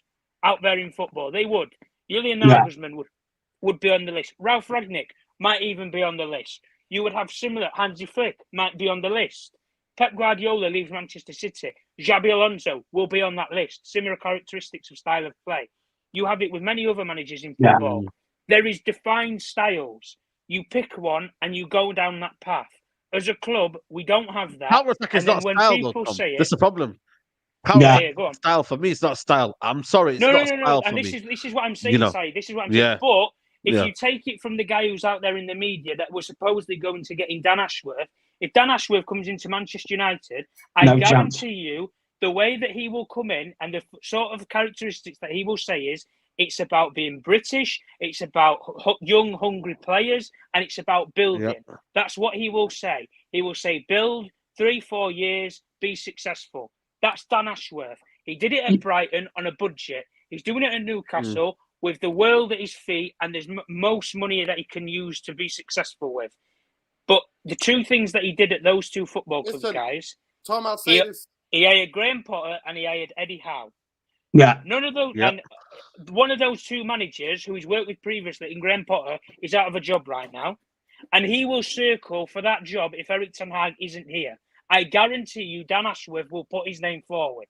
Out there in football, they would. Julian Nagelsmann would be on the list. Ralf Rangnick might even be on the list. You would have similar. Hansi Flick might be on the list. Pep Guardiola leaves Manchester City. Xabi Alonso will be on that list. Similar characteristics of style of play. You have it with many other managers in football. There is defined styles. You pick one and you go down that path. As a club, we don't have that. Counter-attack is not style, though, Tom. That's the problem. Style for me, it's not style. I'm sorry, it's not style for me. And this is what I'm saying, Si. This is what I'm saying. But if you take it from the guy who's out there in the media that was supposedly going to get in Dan Ashworth, if Dan Ashworth comes into Manchester United, I guarantee you the way that he will come in and the sort of characteristics that he will say is it's about being British, it's about young, hungry players, and it's about building. Yep. That's what he will say. He will say, build 3-4 years, be successful. That's Dan Ashworth. He did it at Brighton on a budget. He's doing it at Newcastle with the world at his feet, and there's most money that he can use to be successful with. But the two things that he did at those two football clubs, guys, Tom, I'll say this. He hired Graham Potter and he hired Eddie Howe. Yeah. None of those, and one of those two managers who he's worked with previously, in Graham Potter, is out of a job right now, and he will circle for that job if Erik Tenhag isn't here. I guarantee you, Dan Ashworth will put his name forward.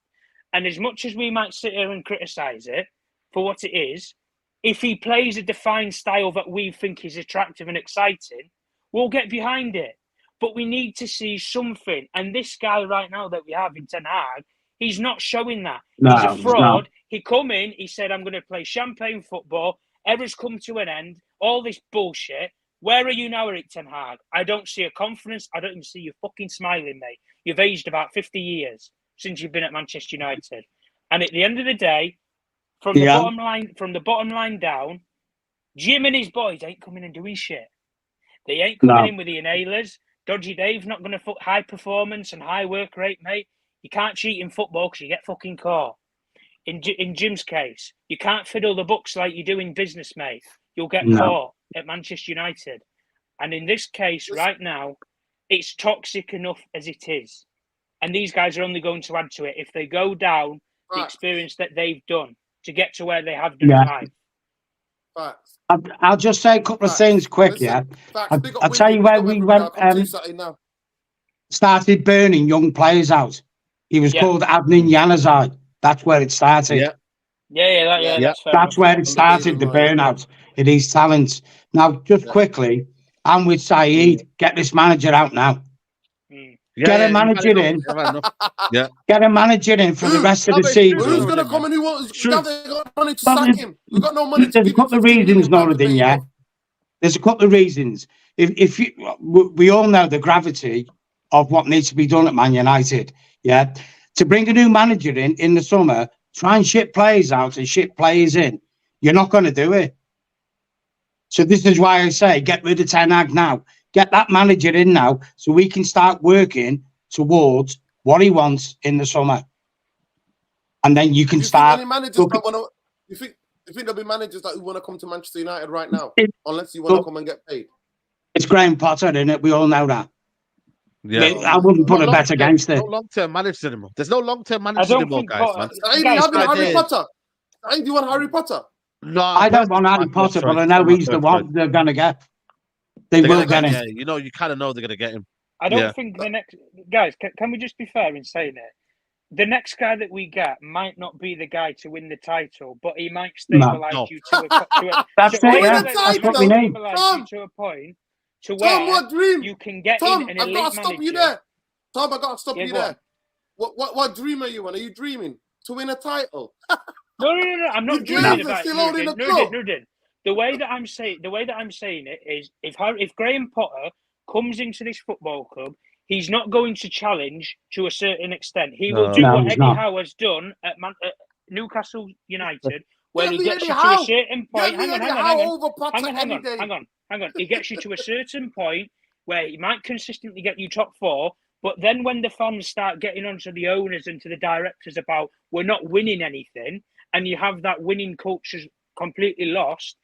And as much as we might sit here and criticise it for what it is, if he plays a defined style that we think is attractive and exciting, we'll get behind it. But we need to see something. And this guy right now that we have in Tenhag, he's not showing that. He's a fraud. He come in, he said, I'm going to play champagne football. Era's come to an end. All this bullshit. Where are you now, Erik Tenhag? I don't see a confidence. I don't even see you fucking smiling, mate. You've aged about 50 years since you've been at Manchester United. And at the end of the day, from the bottom line down, Jim and his boys ain't coming and doing shit. They ain't coming in with the inhalers. Dodgy Dave's not going to high performance and high work rate, mate. You can't cheat in football because you get fucking caught. In Jim's case, you can't fiddle the books like you do in business, mate. You'll get caught at Manchester United. And in this case, right now, it's toxic enough as it is. And these guys are only going to add to it if they go down the experience that they've done to get to where they have done in life. Facts. I'll just say a couple of things quick, I'll tell you where we went started burning young players out. He was called Adnan Januzaj. That's where it started. That's where it started, the burnout. It is talent. Now, just quickly, I'm with Saeed. Get this manager out now. Get a manager in. Get a manager in for the rest of the season. Who's going to come and who wants? They got money to sack him. We've got no money to give him. There's a couple of reasons, Noradin, There's a couple of reasons. We all know the gravity of what needs to be done at Man United. To bring a new manager in the summer, try and ship players out and ship players in. You're not going to do it. So this is why I say get rid of Tenhag now. Get that manager in now so we can start working towards what he wants in the summer. And then you can start... You think there'll be managers that want to come to Manchester United right now? Unless you want to come and get paid. It's Graham Potter, isn't it? We all know that. I wouldn't put a bet against it. No long-term managers anymore. There's no long-term managers anymore, guys. Harry Potter. Do you want Harry Potter? No, I don't want Harry Potter, but I know he's the one they're going to get. They will get him. Yeah, you kind of know they're going to get him. I don't think the next... Guys, can we just be fair in saying it? The next guy that we get might not be the guy to win the title, but he might stabilise you to a... That's what we need. To a point to where what dream? you can get Tom, in an I've elite got to stop you manager. there. Tom, I've got to stop you there. On. What dream are you on? Are you dreaming to win a title? No. I'm not dreaming about it. The way that I'm saying it is, if Graham Potter comes into this football club, he's not going to challenge to a certain extent. He will do what Eddie Howe has done at Newcastle United, where he gets you to a certain point. Hang on. He gets you to a certain point where he might consistently get you top 4. But then when the fans start getting onto the owners and to the directors about we're not winning anything, and you have that winning culture completely lost,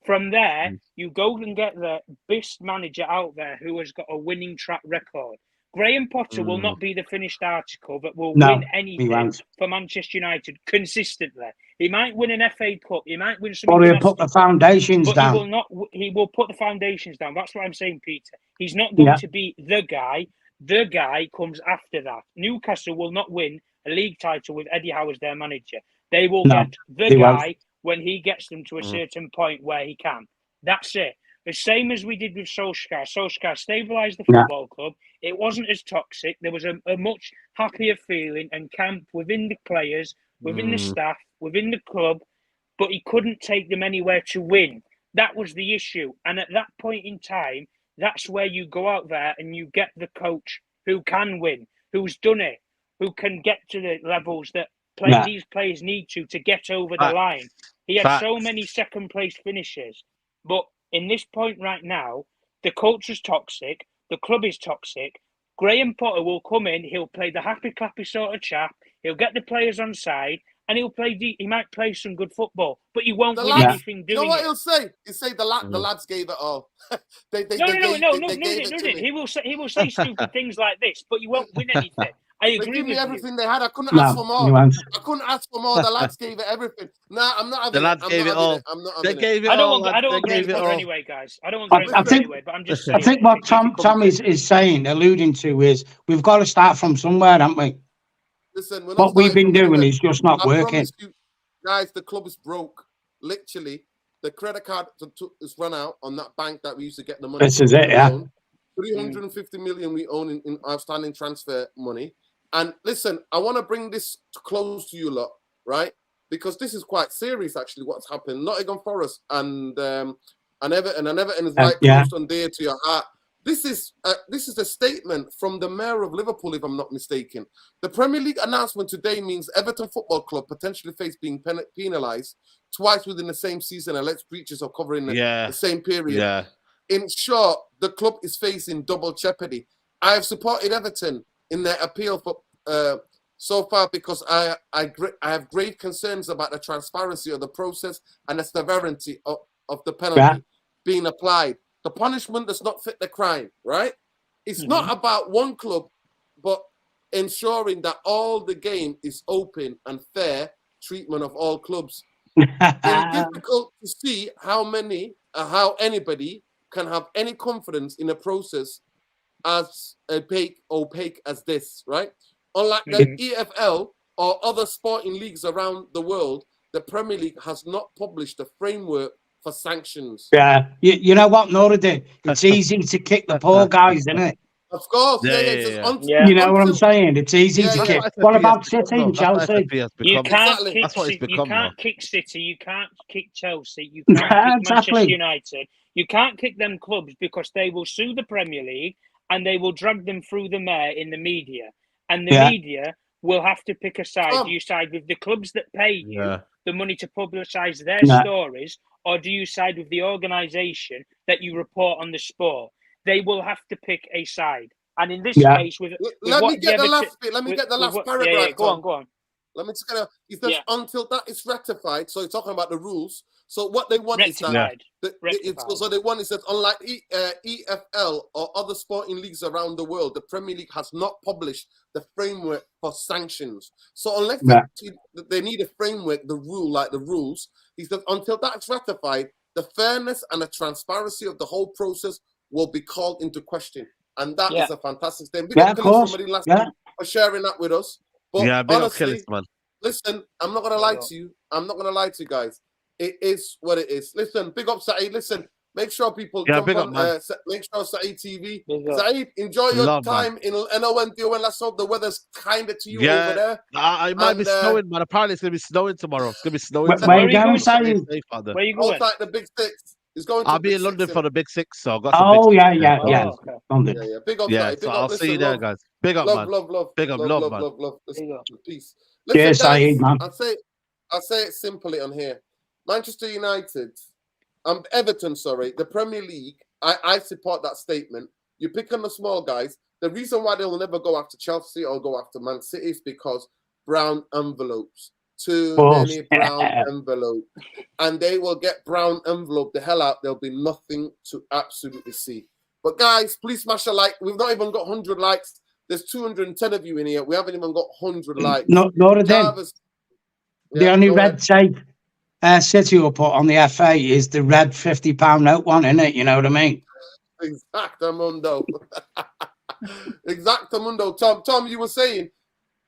from there, you go and get the best manager out there who has got a winning track record. Graham Potter will not be the finished article that will win anything for Manchester United consistently. He might win an FA Cup. He might win some. Or he'll put the foundations down. He will not. He will put the foundations down. That's what I'm saying, Peter. He's not going to be the guy. The guy comes after that. Newcastle will not win a league title with Eddie Howe as their manager. They will get the guy when he gets them to a certain point where he can. That's it. The same as we did with Solskjaer. Solskjaer stabilised the football club. It wasn't as toxic. There was a much happier feeling and camp within the players, within the staff, within the club, but he couldn't take them anywhere to win. That was the issue. And at that point in time, that's where you go out there and you get the coach who can win, who's done it, who can get to the levels that these players need to get over the line. He had so many second-place finishes. But in this point right now, the culture's toxic, the club is toxic. Graham Potter will come in, he'll play the happy-clappy sort of chap, he'll get the players on side, and he might play some good football, but he won't win anything doing it. You know what he'll say? He'll say the lads gave it all. No. He will say stupid things like this, but you won't win anything. I agree. They gave me with everything you. they had. I couldn't ask for more. I couldn't ask for more. The lads gave it everything. Nah, I'm not having the lads gave it all. They gave it all. I don't want Graham Potter anyway, guys. I don't want Graham Potter anyway. But I'm just saying. I think what Tom is saying, alluding to, is we've got to start from somewhere, haven't we? Listen, what we've been doing is just not working. You, guys, the club is broke. Literally, the credit card is run out on that bank that we used to get the money. This is it, yeah. 350 million we own in outstanding transfer money. And listen, I want to bring this close to you lot, right? Because this is quite serious, actually, what's happened. Nottingham Forest and Everton, and Everton is right close and dear to your heart. This is a statement from the mayor of Liverpool, if I'm not mistaken. The Premier League announcement today means Everton Football Club potentially face being penalised twice within the same season, alleged breaches of covering the same period. Yeah. In short, the club is facing double jeopardy. I have supported Everton in their appeal for so far because I have grave concerns about the transparency of the process and the severity of the penalty being applied. The punishment does not fit the crime, right? It's not about one club, but ensuring that all the game is open and fair treatment of all clubs. It's difficult to see how anybody can have any confidence in a process as opaque as this, right? Unlike the EFL or other sporting leagues around the world, the Premier League has not published a framework for sanctions. Yeah, you know what, Nuruddin? It's easy to kick the poor guys, isn't it? Of course, You know what I'm saying? It's easy to kick. What about City and Chelsea? You can't kick City, you can't kick Chelsea, you can't kick Manchester United. You can't kick them clubs because they will sue the Premier League and they will drag them through the mire in the media. And the media will have to pick a side. Do you side with the clubs that pay you the money to publicise their stories, or do you side with the organisation that you report on the sport? They will have to pick a side. And in this case, let me get the last bit. Let me get the last paragraph. Go on. Let me just until that is ratified. So you're talking about the rules. So what they want is that. So they want is that unlike EFL or other sporting leagues around the world, the Premier League has not published the framework for sanctions. So unless they need a framework, the rules, is that until that's ratified, the fairness and the transparency of the whole process will be called into question. And that is a fantastic thing. Big up somebody last week for sharing that with us. But honestly, listen, I'm not going to lie to you. I'm not going to lie to you guys. It is what it is. Listen, big up, Saeed. Listen, Make sure people jump on. Make sure Saeed TV. Saeed, enjoy your time in NONDO, and let's hope the weather's kinder to you over there. It might be snowing, man. Apparently, it's gonna be snowing tomorrow. It's gonna be snowing. Where are you going, Saeed? Where you going? Outside the Big Six. I'll be in London for the Big Six, so I've got some big yeah. Yeah. Big up, yeah. So I'll see you there, guys. Big up, man. Love. Big up, love. Peace. Cheers, Saeed, man. I'll say it simply on here. Manchester United, Everton, sorry, the Premier League. I support that statement. You pick on the small guys. The reason why they will never go after Chelsea or go after Man City is because brown envelopes. Too many brown envelopes. And they will get brown envelope the hell out. There'll be nothing to absolutely see. But guys, please smash a like. We've not even got 100 likes. There's 210 of you in here. We haven't even got 100 likes. Not a them. The only red tape City will put on the FA is the red £50 note one, isn't it? You know what I mean? Exactamundo. Exactamundo. Tom, you were saying,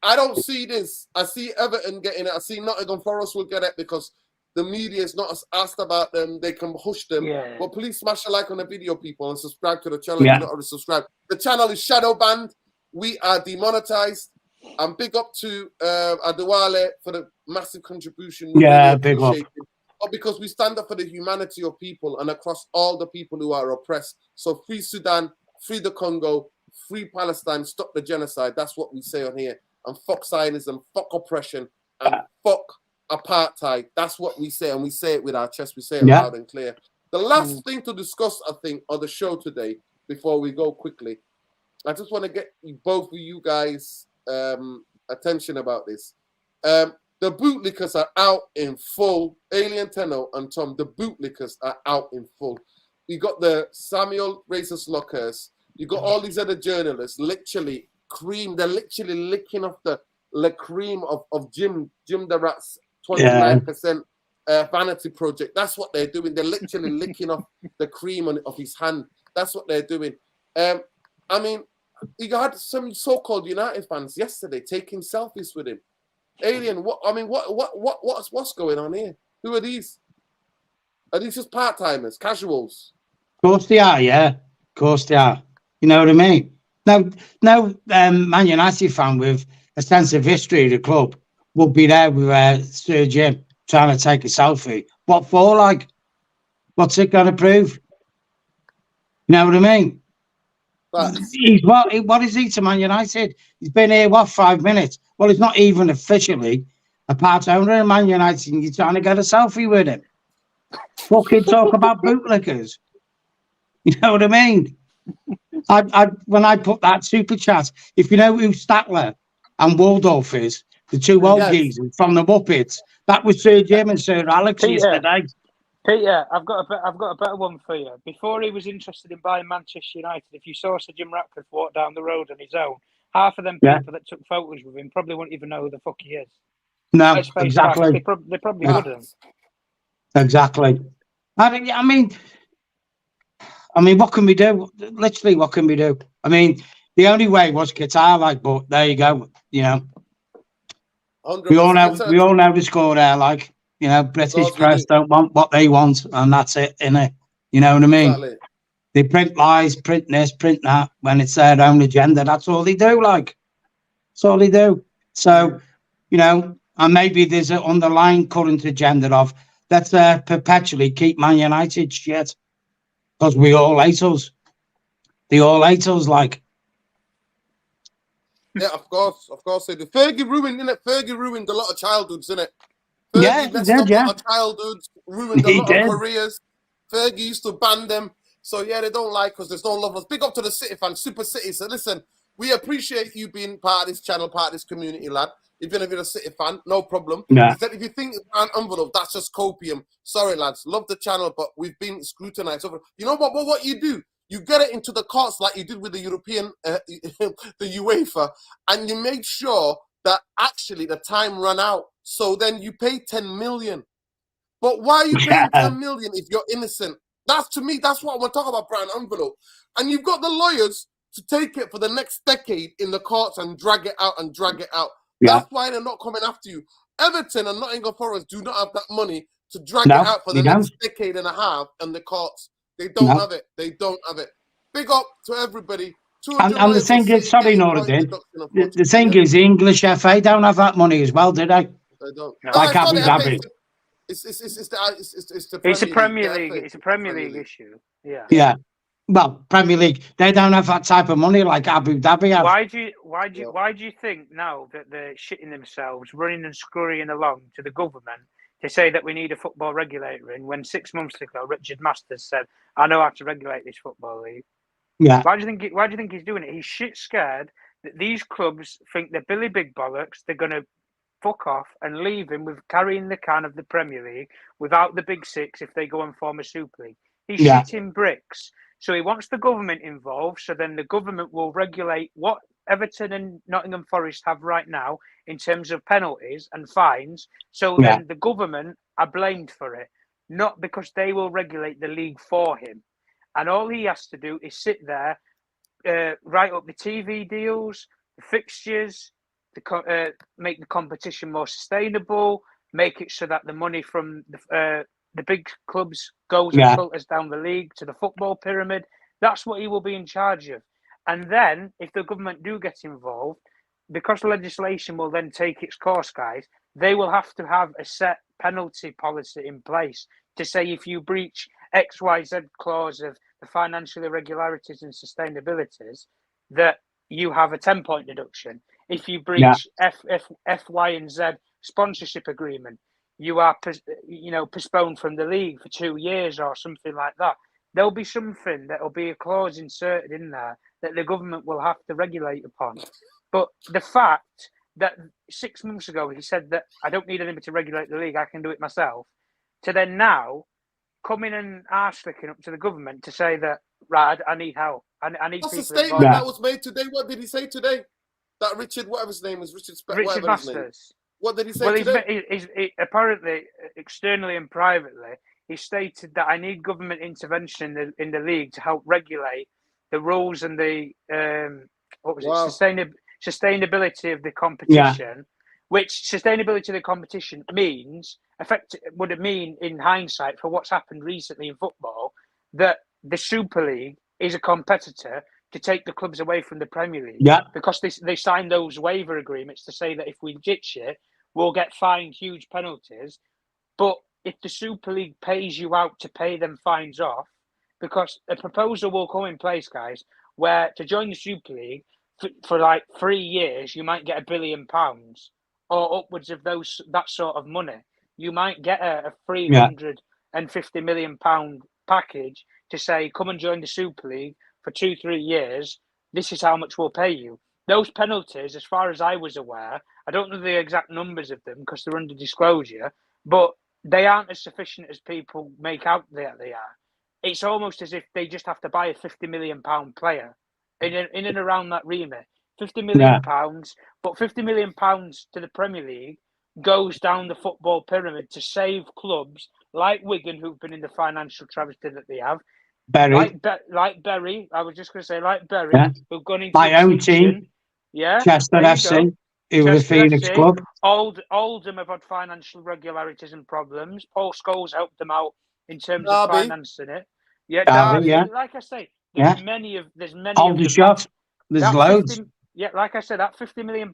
I don't see this. I see Everton getting it. I see Nottingham Forest will get it because the media is not asked about them. They can hush them. Yeah. But please smash a like on the video, people, and subscribe to the channel if you're not already subscribed. The channel is shadow banned. We are demonetized. And big up to Adewale for the massive contribution. We really appreciate it. But because we stand up for the humanity of people and across all the people who are oppressed. So free Sudan, free the Congo, free Palestine, stop the genocide. That's what we say on here. And fuck Zionism, fuck oppression, and fuck apartheid. That's what we say, and we say it with our chest. We say it loud and clear. The last thing to discuss, I think, on the show today, before we go quickly, I just want to get both of you guys attention about this. The bootlickers are out in full. Alien Tenno and Tom, the bootlickers are out in full. You got the Samuel Racist Lockers. You got all these other journalists, literally cream. They're literally licking off the cream of Jim the Rat's 29% vanity project. That's what they're doing. They're literally licking off the cream of his hand. That's what they're doing. I mean, you had some so-called United fans yesterday taking selfies with him. Alien, what's going on here? Who are these? Are these just part-timers, casuals? Of course they are, yeah. Of course they are. You know what I mean? No Man United fan with a sense of history of the club will be there with Sir Jim trying to take a selfie. What for, like? What's it going to prove? You know what I mean? What is he to Man United? He's been here, 5 minutes? Well, he's not even officially a part owner of Man United, and you're trying to get a selfie with him. Fucking talk about bootlickers. You know what I mean? When I put that super chat, if you know who Statler and Waldorf is, the two old geezers from the Muppets, that was Sir Jim and Sir Alex yesterday. Peter, I've got a better one for you. Before he was interested in buying Manchester United, if you saw Sir Jim Ratcliffe walk down the road on his own, half of them people that took photos with him probably wouldn't even know who the fuck he is. No, exactly. They probably wouldn't. Exactly. I mean, what can we do? Literally, what can we do? I mean, the only way was Qatar, like, but there you go. You know, we all know the score there. Like, you know, British press don't want what they want, and that's it, innit? You know what I mean? Exactly. They print lies, print this, print that. When it's their own agenda, that's all they do. Like, that's all they do. So, you know, and maybe there's an underlying current agenda of let's perpetually keep Man United shit. Because we all hate us. They all hate us, like. Yeah, of course. Fergie ruined, innit? Fergie ruined a lot of childhoods, innit? Fergie messed up a lot of childhoods, ruined a lot of careers. Fergie used to ban them. So, yeah, they don't like us. There's no love us. Big up to the City fans, Super City. So, listen, we appreciate you being part of this channel, part of this community, lad. Even if you're a City fan, no problem. Yeah. If you think it's an envelope, that's just copium. Sorry, lads. Love the channel, but we've been scrutinized over. You know what you do? You get it into the courts like you did with the European, the UEFA, and you make sure that actually the time ran out. So then you pay 10 million. But why are you paying 10 million if you're innocent? That's, to me, that's what we're talking about, brown envelope. And you've got the lawyers to take it for the next decade in the courts and drag it out. That's why they're not coming after you. Everton and Nottingham Forest do not have that money to drag it out for the next decade and a half in the courts. They don't have it. They don't have it. Big up to everybody. And the thing is, sorry, Noradin, the thing is, the English FA don't have that money as well, do they? They don't. No. Like Abu Dhabi. It's a Premier League. It's a Premier League issue. Yeah. Yeah. Well, Premier League, they don't have that type of money like Abu Dhabi has. Why do you think now that they're shitting themselves, running and scurrying along to the government to say that we need a football regulator in when 6 months ago Richard Masters said, "I know how to regulate this football league." Yeah. Why do you think he's doing it? He's shit scared that these clubs think they're Billy Big Bollocks. They're going to fuck off and leave him with carrying the can of the Premier League without the big six if they go and form a Super League. He's shitting bricks. So he wants the government involved, so then the government will regulate what Everton and Nottingham Forest have right now in terms of penalties and fines. So then the government are blamed for it, not because they will regulate the league for him. And all he has to do is sit there, write up the TV deals, the fixtures, make the competition more sustainable, make it so that the money from the big clubs goes and filters down the league to the football pyramid. That's what he will be in charge of. And then, if the government do get involved, because legislation will then take its course, guys, they will have to have a set penalty policy in place to say if you breach X, Y, Z clause of the financial irregularities and sustainabilities, that you have a 10-point deduction. If you breach F, Y, and Z sponsorship agreement, you are, postponed from the league for 2 years or something like that. There'll be something that'll be a clause inserted in there that the government will have to regulate upon. But the fact that 6 months ago he said that I don't need anybody to regulate the league, I can do it myself, to then now coming and arse-licking up to the government to say that, right, I need help. I need What's the people statement involved. that was made today? What did he say today? That Richard, whatever his name is, Richard Masters. What did he say today? He's apparently, externally and privately, he stated that I need government intervention in the league to help regulate the rules and the sustainability of the competition. Which sustainability of the competition would it mean in hindsight for what's happened recently in football that the Super League is a competitor to take the clubs away from the Premier League. Yeah. Because they signed those waiver agreements to say that if we ditch it, we'll get fined huge penalties. But if the Super League pays you out to pay them fines off, because a proposal will come in place, guys, where to join the Super League for like 3 years, you might get £1 billion or upwards of that sort of money. You might get a £350 million package to say, come and join the Super League for 2-3 years. This is how much we'll pay you. Those penalties, as far as I was aware, I don't know the exact numbers of them because they're under disclosure, but they aren't as sufficient as people make out that they are. It's almost as if they just have to buy a £50 million player in and around that remit. £50 million, but £50 million to the Premier League goes down the football pyramid to save clubs like Wigan, who've been in the financial travesty that they have. Bury. Like Bury, I was just going to say, like Bury, who've gone into my own team. Yeah, Chester FC, who was a Phoenix club. Oldham have had financial irregularities and problems. Paul Scholes helped them out in terms of financing it. Yeah, Derby. Like I say, there's many Aldershot. There's loads. Like I said, that £50 million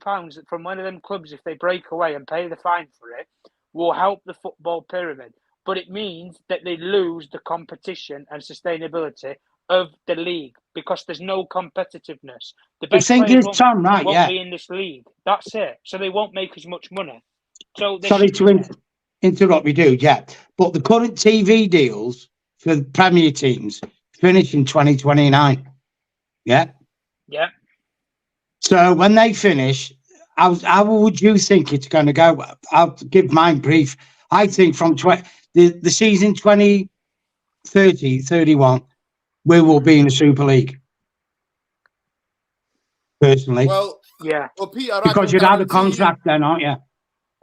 from one of them clubs, if they break away and pay the fine for it, will help the football pyramid. But it means that they lose the competition and sustainability of the league because there's no competitiveness. The best players won't be in this league. That's it. So they won't make as much money. So sorry to interrupt you, but the current TV deals for the Premier teams finish in 2029. Yeah. Yeah. So when they finish, how would you think it's going to go? I'll give mine brief. I think from the season 2030-31, we will be in the Super League. Personally. Well, Peter, because you'd have a contract then, aren't you?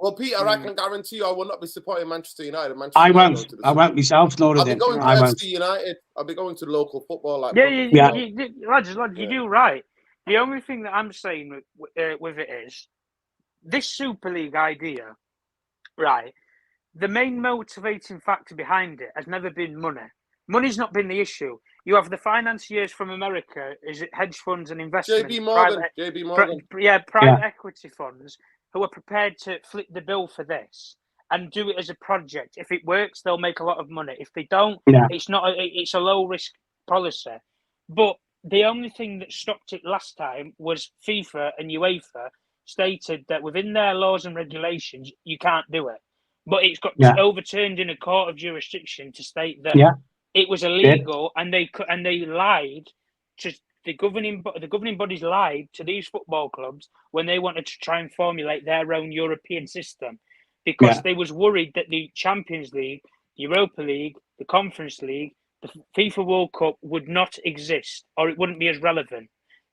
Well, Peter, I can guarantee you I will not be supporting Manchester United. I won't myself, nor I'll be going to FC United. I'll be going to local football. Lads, you do right. The only thing that I'm saying with it is this Super League idea, right? The main motivating factor behind it has never been money. Money's not been the issue. You have the financiers from America, is it hedge funds and investments? JB Morgan. Private equity funds who are prepared to flip the bill for this and do it as a project. If it works, they'll make a lot of money. If they don't, it's a low risk policy. But the only thing that stopped it last time was FIFA and UEFA stated that within their laws and regulations, you can't do it. But it's got overturned in a court of jurisdiction to state that it was illegal, and they lied to the governing bodies lied to these football clubs when they wanted to try and formulate their own European system, because they was worried that the Champions League, Europa League, the Conference League, the FIFA World Cup would not exist, or it wouldn't be as relevant.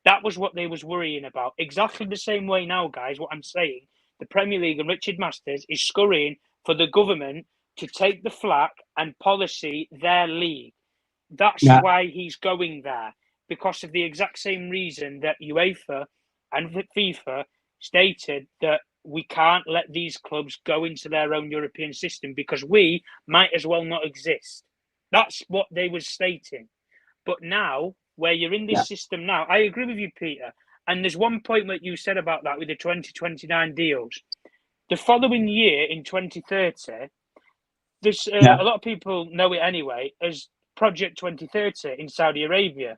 That was what they was worrying about. Exactly the same way now, guys, what I'm saying, the Premier League and Richard Masters is scurrying for the government to take the flak and policy their league. That's why he's going there, because of the exact same reason that UEFA and FIFA stated that we can't let these clubs go into their own European system because we might as well not exist. That's what they was stating. But now, where you're in this system now, I agree with you, Peter. And there's one point that you said about that with the 2029 deals. The following year, in 2030, there's a lot of people know it anyway as Project 2030 in Saudi Arabia.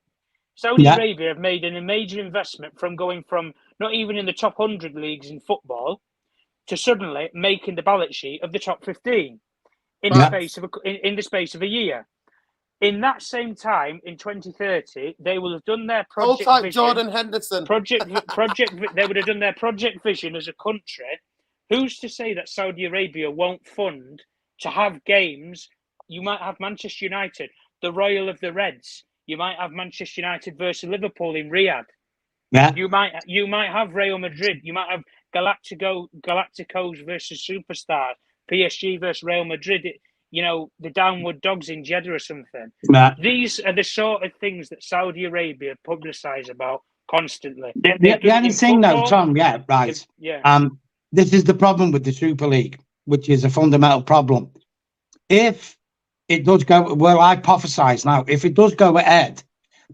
Saudi Arabia have made a major investment from going from not even in the top 100 leagues in football to suddenly making the balance sheet of the top 15 in the space of a year. In that same time, in 2030, they will have done their project vision. Jordan Henderson. They would have done their project vision as a country. Who's to say that Saudi Arabia won't fund to have games? You might have Manchester United, the Royal of the Reds. You might have Manchester United versus Liverpool in Riyadh. Yeah. You might have Real Madrid. You might have Galacticos versus Superstars. PSG versus Real Madrid. The downward dogs in Jeddah or something. Nah. These are the sort of things that Saudi Arabia publicise about constantly. The only thing, though, Tom, this is the problem with the Super League, which is a fundamental problem. If it does go, well, I hypothesize now, if it does go ahead,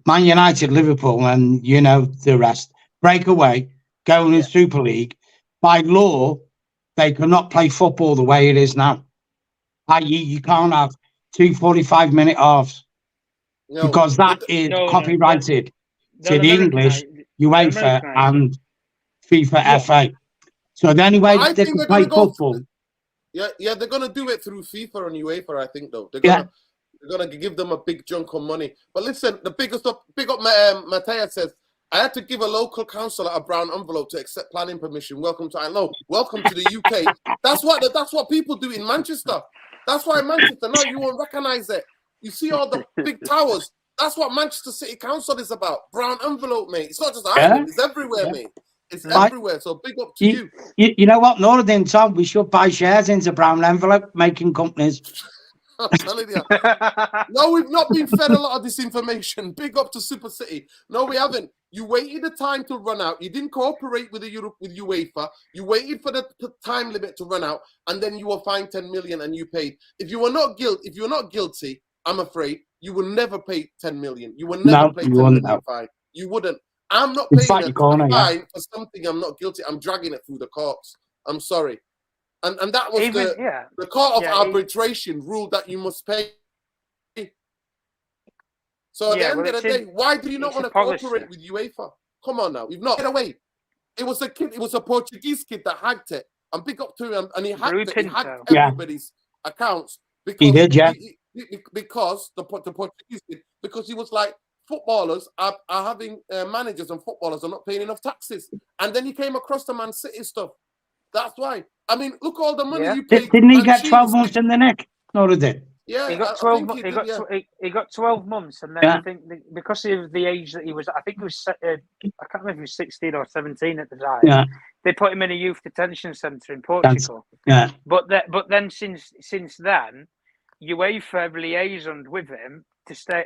Man United, Liverpool, and the rest break away, go in the Super League, by law, they cannot play football the way it is now. You can't have 2 45-minute halves because that is copyrighted to the English, UEFA, and FIFA FA. So the only way they can play football. They're going to do it through FIFA and UEFA, I think, though. They're going to give them a big chunk of money. But listen, the big up Matthias says, I had to give a local councillor a brown envelope to accept planning permission. Welcome to the UK. That's what people do in Manchester. That's why Manchester, no, you won't recognise it. You see all the big towers. That's what Manchester City Council is about. Brown envelope, mate. It's not just Ireland. It's everywhere, mate. It's everywhere. So big up to you. You know what, Noradin, Tom, we should buy shares into brown envelope making companies. I'm telling you. No, we've not been fed a lot of this information. Big up to Super City. No, we haven't. You waited the time to run out. You didn't cooperate with UEFA. You waited for the time limit to run out, and then you were fined 10 million and you paid. If you're not guilty, I'm afraid you will never pay 10 million. You will never pay 10 million fine. You wouldn't. I'm not paying a fine for something I'm not guilty. I'm dragging it through the courts. I'm sorry. And that was the court of arbitration ruled that you must pay. So at the end of the day, why do you not want to cooperate with UEFA? Come on now, you've not get away. It was a kid. It was a Portuguese kid that hacked it. And big up to him. And he hacked it. He hacked everybody's accounts because he did, because the Portuguese kid, because he was like, footballers are having managers and footballers are not paying enough taxes. And then he came across the Man City stuff. That's why. I mean, look all the money you paid. Didn't he get 12 months in the neck? No, he did. Yeah, he got 12. He got 12 months, and then I think because of the age that he was, I think he was. I can't remember if he was 16 or 17 at the time. Yeah. They put him in a youth detention centre in Portugal. Yeah. But then since then, UEFA liaisoned with him to stay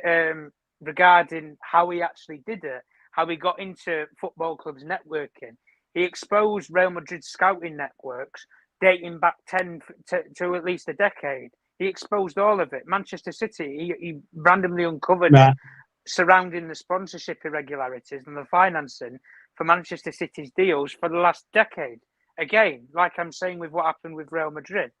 regarding how he actually did it, how he got into football clubs networking. He exposed Real Madrid scouting networks dating back 10 to at least a decade. He exposed all of it. Manchester City, he randomly uncovered it, surrounding the sponsorship irregularities and the financing for Manchester City's deals for the last decade. Again, like I'm saying with what happened with Real Madrid.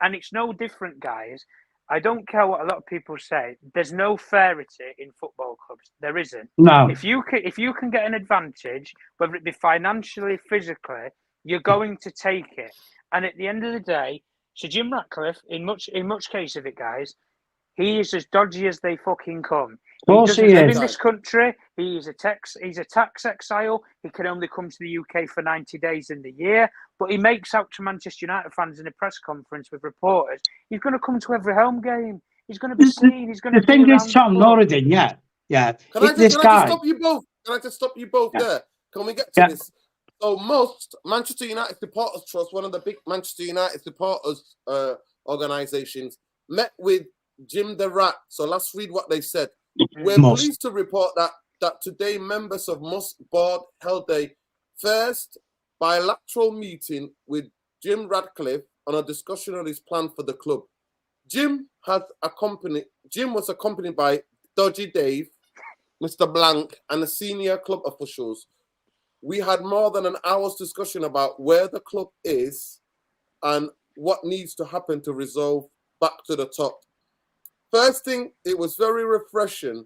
And it's no different, guys. I don't care what a lot of people say. There's no fairity in football clubs. There isn't. No. If you can get an advantage, whether it be financially, physically, you're going to take it. And at the end of the day, Sir Jim Ratcliffe, in much case of it, guys, he is as dodgy as they fucking come. He doesn't live in this country. He's a tax exile. He can only come to the UK for 90 days in the year. But he makes out to Manchester United fans in a press conference with reporters, he's going to come to every home game. He's going to be seen. He's going to be around. The thing is, Tom Norridin, yeah. Can I just stop you both? Can I just stop you both there? Can we get to this? So most Manchester United Supporters Trust, one of the big Manchester United supporters organisations, met with Jim the Rat. So let's read what they said. We're pleased to report that today members of Musk board held a first bilateral meeting with Jim Ratcliffe on a discussion on his plan for the club. Jim was accompanied by Dodgy Dave, Mr. Blank, and the senior club officials. We had more than an hour's discussion about where the club is and what needs to happen to resolve back to the top. First thing, it was very refreshing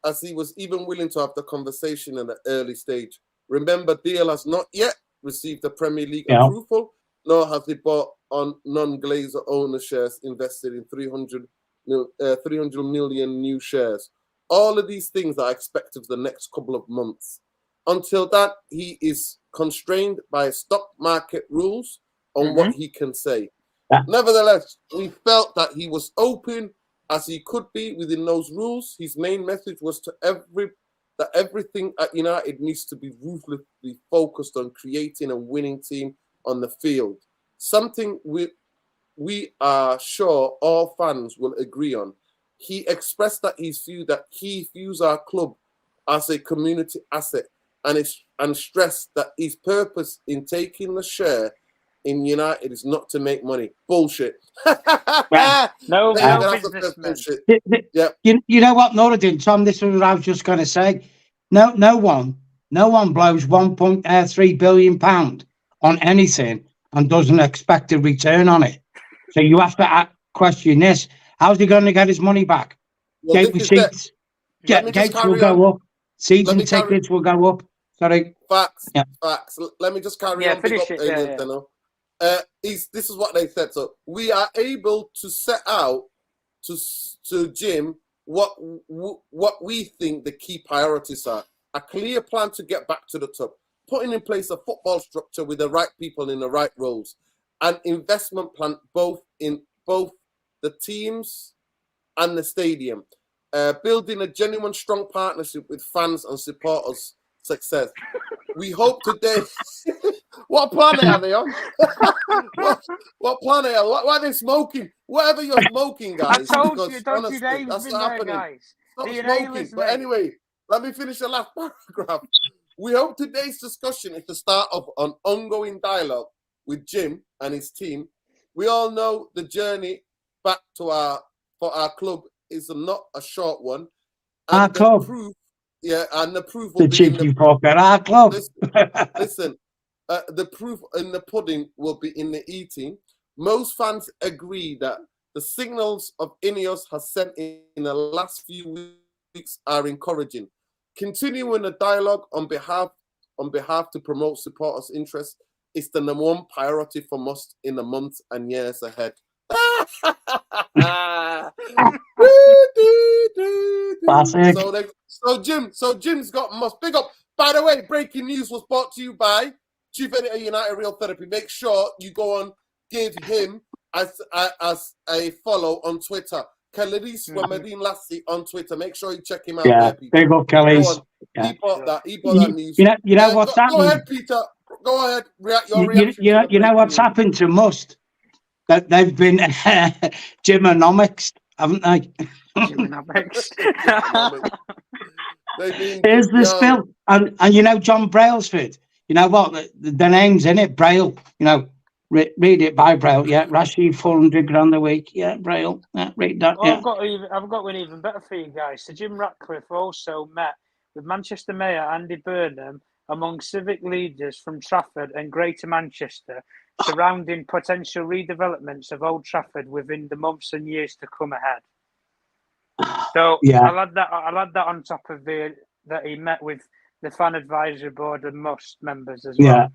as he was even willing to have the conversation in the early stage. Remember, DL has not yet received the Premier League approval, nor has he bought on non-Glazer owner shares invested in 300 million new shares. All of these things are expected for the next couple of months. Until that, he is constrained by stock market rules on what he can say. Nevertheless, we felt that he was open as he could be within those rules. His main message was that everything at United needs to be ruthlessly focused on creating a winning team on the field. Something we are sure all fans will agree on. He expressed that he views our club as a community asset and stressed that his purpose in taking the share in United is not to make money. Bullshit. No businessman. You know what, Norridin, Tom, this is what I was just going to say. No one blows £1.3 billion on anything and doesn't expect a return on it. So you have to question this. How's he going to get his money back? Well, Gate receipts, gates will go up. Season tickets will go up. Sorry. Facts. Let me just carry on. Finish it. This is what they said. So we are able to set out to Jim what we think the key priorities are. A clear plan to get back to the top, putting in place a football structure with the right people in the right roles, an investment plan both the teams and the stadium, building a genuine strong partnership with fans and supporters. Success. We hope today. What planet are they on? what planet? Why are they smoking? Whatever you're smoking, guys. I told you, honestly, that's not happening. Guys. Stop smoking. But anyway, let me finish the last paragraph. We hope today's discussion is the start of an ongoing dialogue with Jim and his team. We all know the journey back to for our club is not a short one. And our club. And the proof will be in our club. Listen, the proof in the pudding will be in the eating. Most fans agree that the signals of Ineos has sent in the last few weeks are encouraging. Continuing the dialogue on behalf to promote supporters' interests is the number one priority for us in the months and years ahead. So Jim's got must big up. By the way, breaking news was brought to you by Chief Editor United Real Therapy. Make sure you go on, give him as a follow on Twitter. Khalidis Ramadine Lassie on Twitter. Make sure you check him out. Yeah, big up Kelly's. He bought that. He bought that news. You know what's happened? Go ahead, Peter. Go ahead. You know what's happened to Must? That they've been Gymonomics, haven't they? Gymonomics. Here's the spill. And you know John Brailsford. You know what? The name's in it, Braille. You know, Read it by Braille. Yeah, Rashid 400 grand a week. Yeah, Braille. Yeah, read that. Oh, yeah. I've got one even better for you guys. So Jim Ratcliffe also met with Manchester Mayor Andy Burnham among civic leaders from Trafford and Greater Manchester surrounding potential redevelopments of Old Trafford within the months and years to come ahead. So yeah. I'll add that on top of that he met with the fan advisory board and most members as well.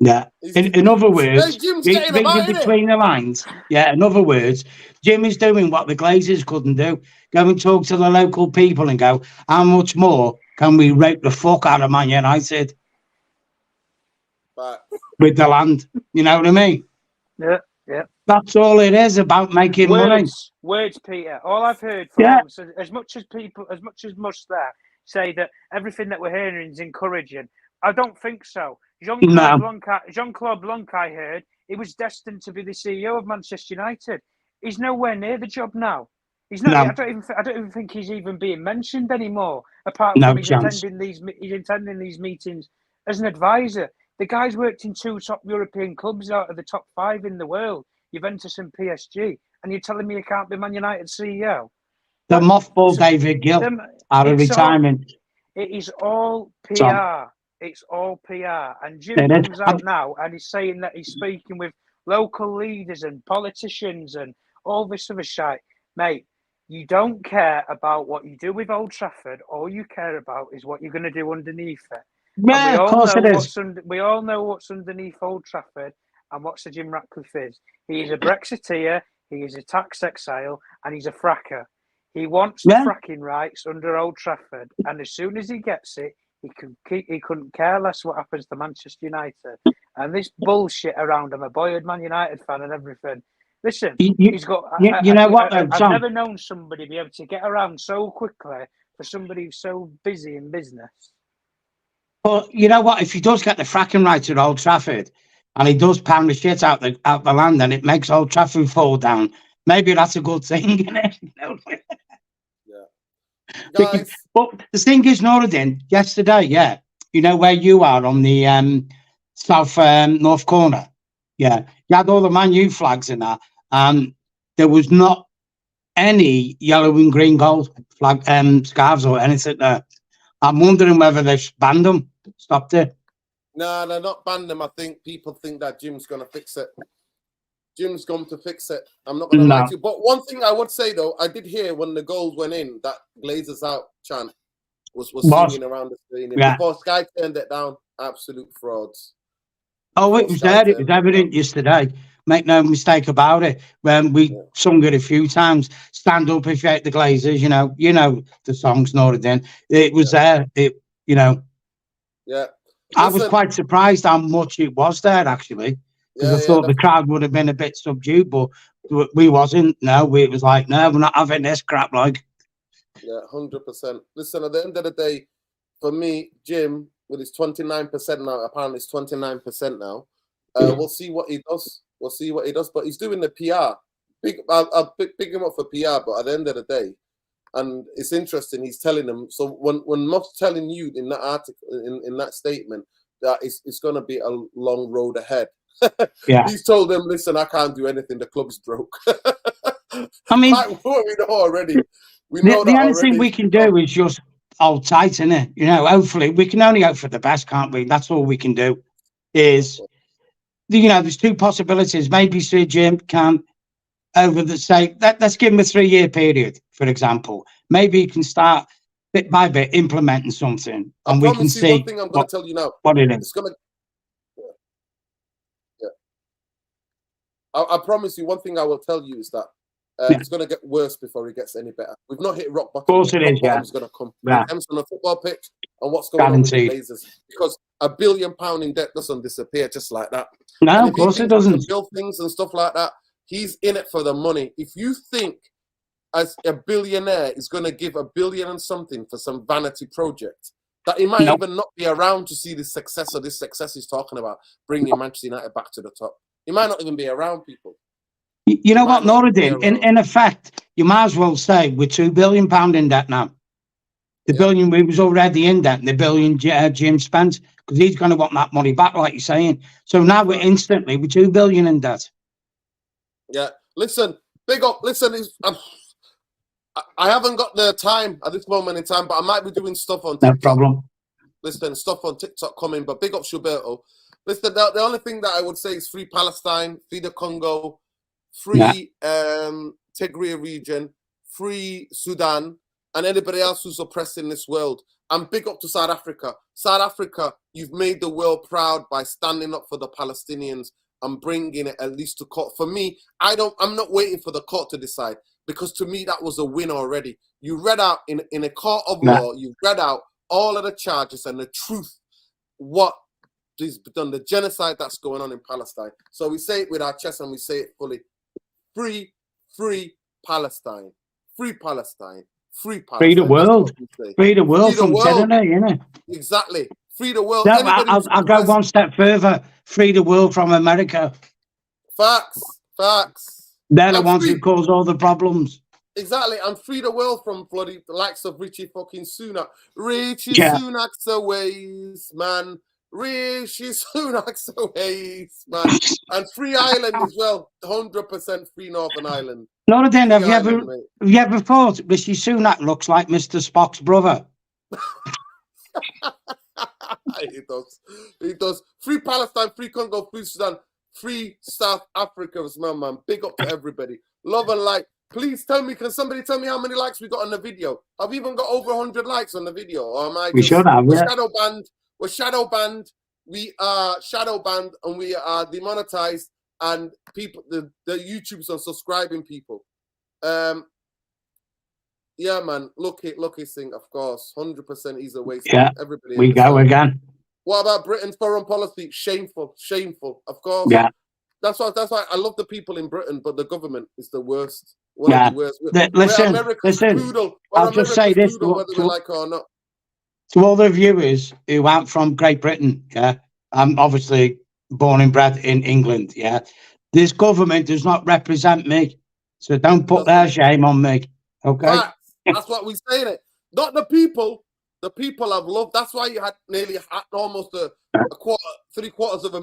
Yeah. In other words, reading between the lines. Yeah. In other words, Jim is doing what the Glazers couldn't do. Go and talk to the local people and go, how much more can we rape the fuck out of Man United with the land? You know what I mean? Yeah. Yeah. That's all it is about making money. Words, Peter. All I've heard from all, so as much as most there say that everything that we're hearing is encouraging, I don't think so. Jean-Claude Blanc, I heard, he was destined to be the CEO of Manchester United. He's nowhere near the job now. He's not. I don't even think he's even being mentioned anymore. Apart from he's attending these meetings as an advisor. The guy's worked in 2 top European clubs out of the top 5 in the world, Juventus and PSG, and you're telling me he can't be Man United CEO? The mothball David Gill out of retirement. It is all PR. It's all PR. And Jim comes out now and he's saying that he's speaking with local leaders and politicians and all this other shite. Mate, you don't care about what you do with Old Trafford. All you care about is what you're going to do underneath it. Yeah, of course it is. We all know what's underneath Old Trafford and what Sir Jim Ratcliffe is. He is a Brexiteer, he is a tax exile, and he's a fracker. He wants the fracking rights under Old Trafford, and as soon as he gets it, he couldn't care less what happens to Manchester United. And this bullshit around him, a boyhood Man United fan and everything. Listen, he's got. I've never known somebody be able to get around so quickly for somebody who's so busy in business. But you know what? If he does get the fracking rights at Old Trafford, and he does pound the shit out the land, and it makes Old Trafford fall down, maybe that's a good thing, isn't it? Guys. But the thing is, Noradin, yesterday, you know where you are on the south north corner, you had all the Man U flags in that, and there was not any yellow and green gold flag scarves or anything there. I'm wondering whether they've banned them, stopped it. No, they're not banned them. I think people think that Jim's going to fix it. Jim's going to fix it. I'm not going to lie to you. But one thing I would say, though, I did hear when the goals went in, that Glazers out chant was singing around the screen. Before Sky turned it down, absolute frauds. Oh, it was there. It was evident yesterday. Make no mistake about it. When we sung it a few times, stand up if you hate the Glazers, you know the songs, Noradin. It was there. Yeah. Listen, I was quite surprised how much it was there, actually. Because I thought the crowd would have been a bit subdued, but we wasn't. No, it was like, no, we're not having this crap, like. Yeah, 100%. Listen, at the end of the day, for me, Jim, with his 29% now, apparently it's 29% now, we'll see what he does. We'll see what he does. But he's doing the PR. I'll pick him up for PR, but at the end of the day, and it's interesting, he's telling them, so when Muff's telling you in that article, in that statement, that it's going to be a long road ahead. He's told them, listen, I can't do anything. The club's broke. I mean, we know already. We know the only thing we can do is just hold tight, innit? Hopefully we can only hope for the best, can't we? That's all we can do. Is there's 2 possibilities. Maybe Sir Jim can let's give him a 3-year period, for example. Maybe he can start bit by bit implementing something, and we can see. One thing I'm going to tell you now. What it is. I promise you, one thing I will tell you is that it's going to get worse before it gets any better. We've not hit rock bottom. Of course it is, Bottom's going to come. Depends on the football pitch and what's going on with the Glazers. Because £1 billion in debt doesn't disappear just like that. No, of course it doesn't. Build things and stuff like that. He's in it for the money. If you think as a billionaire is going to give $1 billion and something for some vanity project, that he might even not be around to see this success he's talking about, bringing Manchester United back to the top. He might not even be around, people. You know what, Noradin? In effect, you might as well say we're £2 billion in debt now. The billion we was already in that, and the billion Jim spent, because he's going to want that money back, like you're saying. So now we're instantly with 2 billion in debt. Yeah, listen, big up. Listen, I haven't got the time at this moment in time, but I might be doing stuff on TikTok. No problem. Listen, stuff on TikTok coming, but big up Shuberto. Listen, the only thing that I would say is free Palestine, free the Congo, free Tigray region, free Sudan, and anybody else who's oppressed in this world. And big up to South Africa. South Africa, you've made the world proud by standing up for the Palestinians and bringing it at least to court. For me, I'm not waiting for the court to decide, because to me that was a win already. You read out in a court of law, you read out all of the charges and the truth, what is done, the genocide that's going on in Palestine. So we say it with our chest and we say it fully. Free Palestine. Free Palestine. Free Palestine. Free the world. Free the world from tyranny, innit? Exactly. Free the world. No, I'll go one step further. Free the world from America. Facts. They're the ones who cause all the problems. Exactly. And free the world from bloody the likes of Richie fucking Sunak. Richie Sunak's a waste, man. Richie Sunak's a waste, man. And free Ireland as well. 100% free Northern Ireland. Noradin, have you ever thought Rishi Sunak looks like Mr. Spock's brother? He does. Free Palestine, free Congo, free Sudan, free South Africa as well, man. Big up to everybody. Love and light. Please tell me, can somebody tell me how many likes we got on the video? Have we even got over 100 likes on the video? Or am I should have, we're shadow banned. We're shadow banned. We are shadow banned and we are demonetized, and people, the YouTube's unsubscribing people. Yeah, man. Lucky thing, of course. 100% he's a waste. Yeah, everybody. We go again. What about Britain's foreign policy? Shameful. Of course. Yeah. That's why I love the people in Britain, but the government is the worst. Yeah. Listen, I'll just say this, whether we like it or not. To all the viewers who aren't from Great Britain, I'm obviously born and bred in England, this government does not represent me, so don't put their shame on me, okay? Facts. That's what we're saying. It not the people. The people have loved. That's why you had almost a quarter, 3/4 of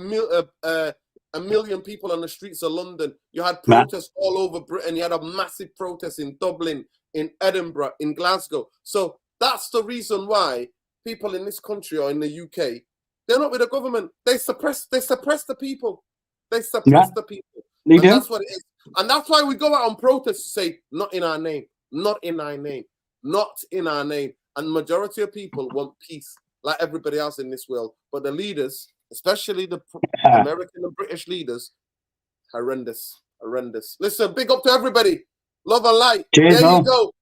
a million people on the streets of London. You had protests all over Britain. You had a massive protest in Dublin, in Edinburgh, in Glasgow. So that's the reason why people in this country or in the UK, they're not with the government. They suppress the people. They suppress the people. They do. That's what it is. And that's why we go out on protest to say, not in our name, not in our name, not in our name. And the majority of people want peace, like everybody else in this world. But the leaders, especially the American and British leaders, horrendous. Listen, big up to everybody. Love and light. Cheers, there you go.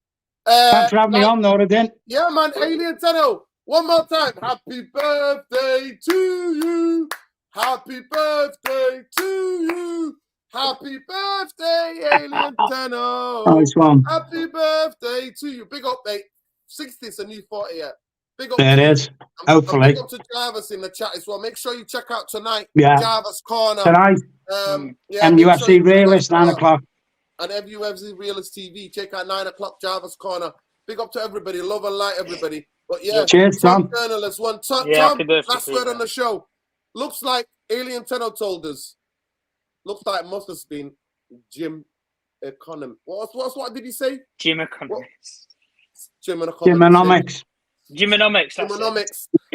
Thanks for having me on, Noradin. Yeah, man. Alien Tenno. One more time. Happy birthday to you. Happy birthday to you. Happy birthday, Alien Tenno. Nice one. Happy birthday to you. Big up, mate. 60 is a new 40 yet. Big up. There it is. Hopefully. Big up to Jarvis in the chat as well. Make sure you check out tonight. Yeah. Jarvis Corner. Tonight. MUFC Realist, 9 o'clock. And MUFC Realist TV. Check out 9 o'clock, Jarvis Corner. Big up to everybody. Love and light, everybody. But yeah. Cheers, Tom. Journalist one. Tom, last word on the show. Looks like Alien Tenno told us. Looks like it must have been Jim Economics. What did he say? Jim Economics. Gymonomics.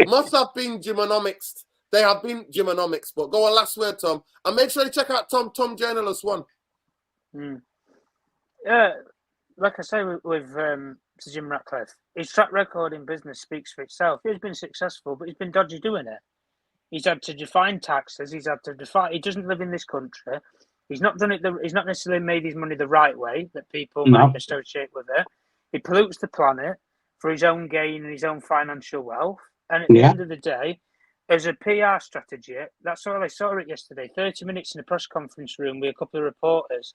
Must have been Gymonomics. They have been Gymonomics. But go on, last word, Tom. And make sure you check out Tom Journalist one. Yeah, like I say with Sir Jim Ratcliffe, his track record in business speaks for itself. He's been successful, but he's been dodgy doing it. He's had to define taxes. He doesn't live in this country. He's not done it. He's not necessarily made his money the right way that people might associate with it. He pollutes the planet for his own gain and his own financial wealth. And at the end of the day, as a PR strategy, that's all I saw it yesterday. 30 minutes in a press conference room with a couple of reporters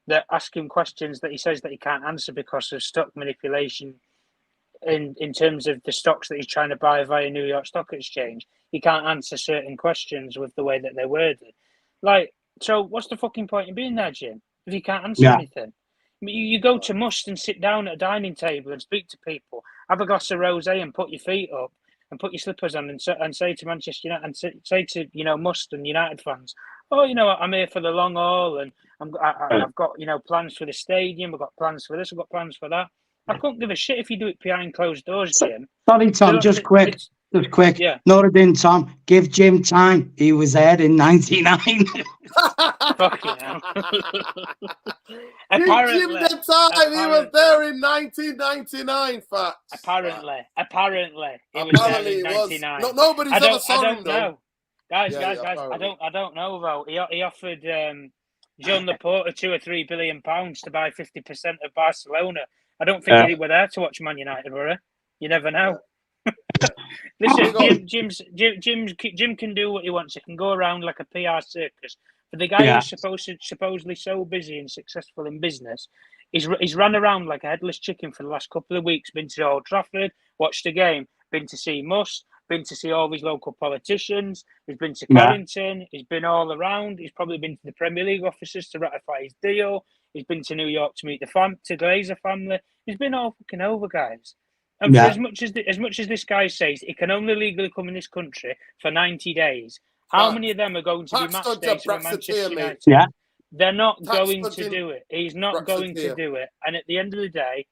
that ask him questions that he says that he can't answer because of stock manipulation in terms of the stocks that he's trying to buy via New York Stock Exchange. He can't answer certain questions with the way that they're worded. So what's the fucking point in being there, Jim, if you can't answer anything? You go to Must and sit down at a dining table and speak to people, have a glass of rosé and put your feet up and put your slippers on and say to Manchester United and say to Must and United fans, oh, I'm here for the long haul and I've got plans for the stadium, I've got plans for this, I've got plans for that. I couldn't give a shit if you do it behind closed doors, Jim. Sorry, Tom, just quick. Yeah. Nuruddin, Tom, give Jim time. He was there in 99. Fucking hell. Apparently, Jim the time. He was there in 1999, facts. Apparently. He was there in 99. Nobody's ever saw him, though. Guys, I don't know, though. He offered John Laporta £2 or £3 billion to buy 50% of Barcelona. I don't think he were there to watch Man United, were he? You never know. Listen, Jim can do what he wants. He can go around like a PR circus. But the guy who's supposedly so busy and successful in business, he's run around like a headless chicken for the last couple of weeks. Been to Old Trafford, watched a game. Been to see Must. Been to see all these local politicians. He's been to Carrington. He's been all around. He's probably been to the Premier League offices to ratify his deal. He's been to New York to meet the Glazer family. He's been all fucking over, guys. And for as much as this guy says, he can only legally come in this country for 90 days. How many of them are going to be match days for Manchester United? Yeah. They're not going to do it. He's not going to do it. And at the end of the day,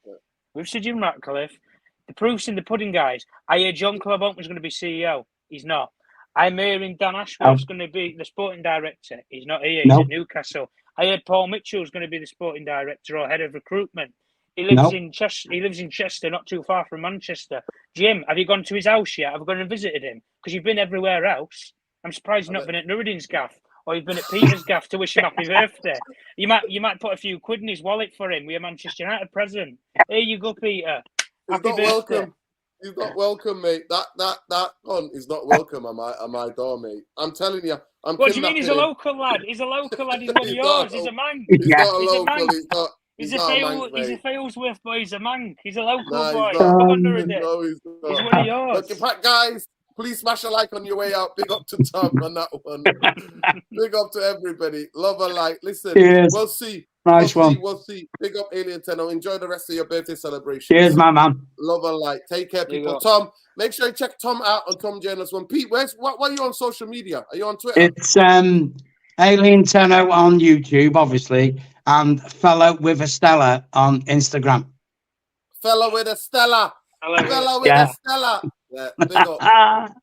with Sir Jim Ratcliffe, the proof's in the pudding, guys. I heard John Clarbon was going to be CEO. He's not. I'm hearing Dan Ashworth's going to be the sporting director. He's not here. He's at Newcastle. I heard Paul Mitchell's going to be the sporting director or head of recruitment. He lives in Chester. He lives in Chester, not too far from Manchester. Jim, have you gone to his house yet? Have you gone and visited him? Because you've been everywhere else. I'm surprised you've not been at Nuruddin's gaff, or you've been at Peter's gaff to wish him happy birthday. You might put a few quid in his wallet for him with a Manchester United present. Here you go, Peter. Happy birthday. Welcome. He's not welcome, mate. That cunt is not welcome at my door, mate. I'm telling you. What do you mean? He's a local lad. He's a local lad. He's one of yours. He's a man. He's not a local. He's a Failsworth boy. He's a man. He's a local boy. Come on, Nuruddin. No, he's one of yours. Look, guys, please smash a like on your way out. Big up to Tom on that one. Big up to everybody. Love and like. Listen, we'll see. Nice We'll see. Big up, Alien Tenno. Enjoy the rest of your birthday celebration. Cheers, my man. Love and light. Take care, people. Tom, make sure you check Tom out on Tom Journalist One. Pete, what are you on social media? Are you on Twitter? It's Alien Tenno on YouTube, obviously, and Fellow with a Stella on Instagram. Fellow with a Stella. Fellow with a Stella. Yeah, big up.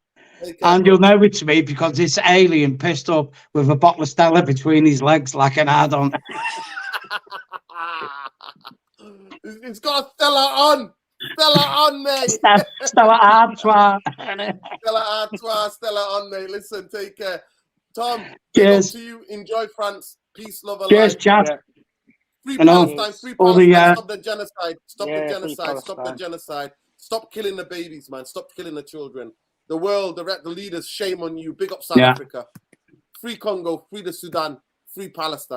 And you'll know it's me because this alien pissed up with a bottle of Stella between his legs like an add-on. It's got Stella on. Stella on, mate. Stella Artois. Stella Artois. Stella on, mate. Listen, take care. Tom, cheers to you. Enjoy France. Peace, love, and cheers, life. chat. Free Palestine. Free Palestine. Stop the genocide. Stop the genocide. Stop the genocide. Stop killing the babies, man. Stop killing the children. The world, the leaders, shame on you. Big up South Africa. Free Congo. Free the Sudan. Free Palestine.